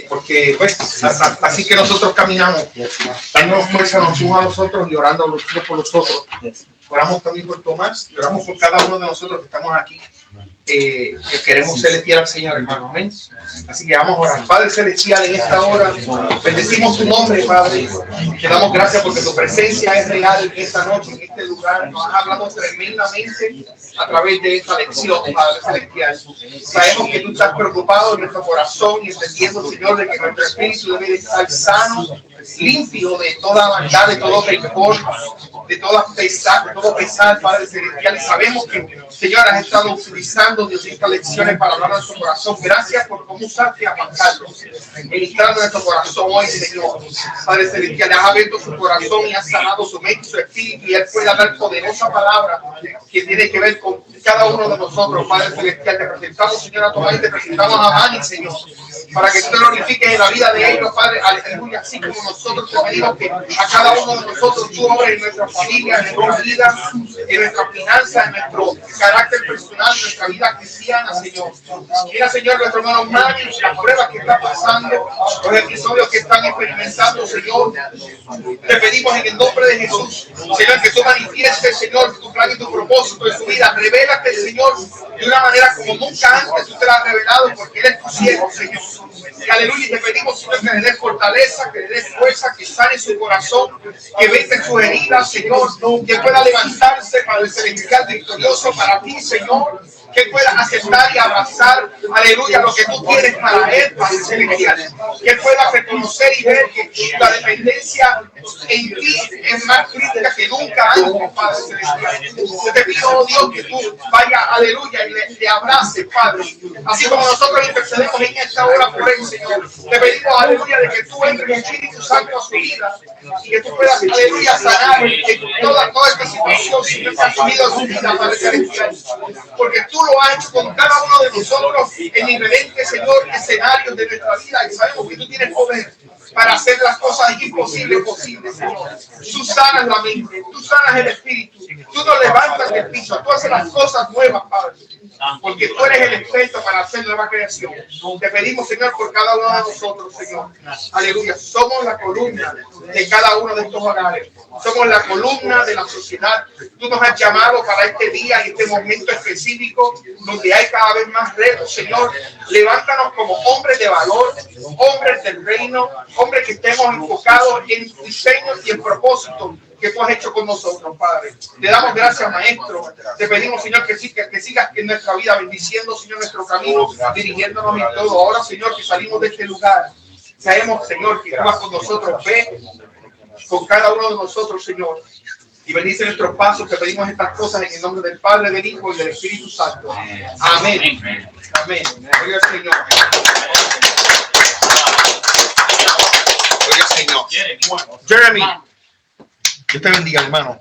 porque pues así que nosotros caminamos, dándonos fuerza los unos a los otros y orando los unos por los otros. Oramos también por Tomás, oramos por cada uno de nosotros que estamos aquí, que queremos serle fiel al Señor, hermano. Amén. Así que vamos a orar. Padre Celestial, en esta hora bendecimos tu nombre, Padre. Te damos gracias porque tu presencia es real en esta noche, en este lugar. Nos has hablado tremendamente a través de esta lección, Padre Celestial. Sabemos que tú estás preocupado en nuestro corazón y entendiendo, Señor, de que nuestro espíritu debe estar sano, limpio de toda maldad, de todo rencor, de todo pesar, Padre Celestial. Y sabemos que, Señor, has estado utilizando, Dios, estas lecciones para hablar a nuestro corazón. Gracias por cómo usaste a Juan Carlos, ministrando en nuestro corazón hoy, Señor. Padre Celestial, has abierto su corazón y has sanado su mente y su espíritu, y él puede hablar poderosa palabra que tiene que ver con cada uno de nosotros, Padre Celestial. Te presentamos, Señor, a Tomás y te presentamos a Manny, Señor, para que tú te glorifiques en la vida de ellos, Padre, aleluya, así como nosotros te pedimos que a cada uno de nosotros tú obres en nuestra familia, en nuestra vida, en nuestra finanza, en nuestro carácter personal, en nuestra vida cristiana, Señor. Mira, Señor, nuestro hermano Manny, las pruebas que está pasando, los episodios que están experimentando, Señor, te pedimos en el nombre de Jesús, Señor, que tú manifiestes, Señor, tu plan y tu propósito en su vida. Revélate, Señor, de una manera como nunca antes tú te la has revelado, porque Él es tu siervo, Señor. Y aleluya, y te pedimos, Señor, que le des fortaleza, que le des fuerza, que sane su corazón, que vende sus heridas, Señor, que pueda levantarse para el celestial victorioso para ti, Señor, que pueda aceptar y abrazar, aleluya, lo que tú tienes para él, para el celestial, que pueda reconocer y ver que la dependencia en ti es más crítica que nunca antes, Padre celestial. Yo te pido, oh Dios, que tú vayas, aleluya, y le abraces, Padre, así como nosotros intercedemos en esta hora por él, Señor. Te pedimos, aleluya, de que tú entres en Espíritu Santo a su vida y que tú puedas, aleluya, sanar toda esta situación, Señor, que ha subido a su vida, Padre celestial, porque tú lo has hecho con cada uno de nosotros en diferentes, Señor, escenarios de nuestra vida, y sabemos que tú tienes poder para hacer las cosas imposibles posibles, Señor. Tú sanas la mente, tú sanas el espíritu, tú nos levantas del piso, tú haces las cosas nuevas, Padre, porque tú eres el experto para hacer nueva creación. Te pedimos, Señor, por cada uno de nosotros, Señor. Aleluya. Somos la columna de cada uno de estos hogares. Somos la columna de la sociedad. Tú nos has llamado para este día y este momento específico donde hay cada vez más retos, Señor. Levántanos como hombres de valor, hombres del reino, hombres que estemos enfocados en diseños y en propósitos que tú has hecho con nosotros, Padre. Te damos gracias, Maestro. Te pedimos, Señor, que sigas en nuestra vida bendiciendo, Señor, nuestro camino, dirigiéndonos en todo. Ahora, Señor, que salimos de este lugar, sabemos, Señor, que tú vas con nosotros. Ve con cada uno de nosotros, Señor, y bendice nuestros pasos. Te pedimos estas cosas en el nombre del Padre, del Hijo y del Espíritu Santo. Amén. Amén. Gloria al Señor. Gloria al Señor. Jeremy. Dios te bendiga, hermano.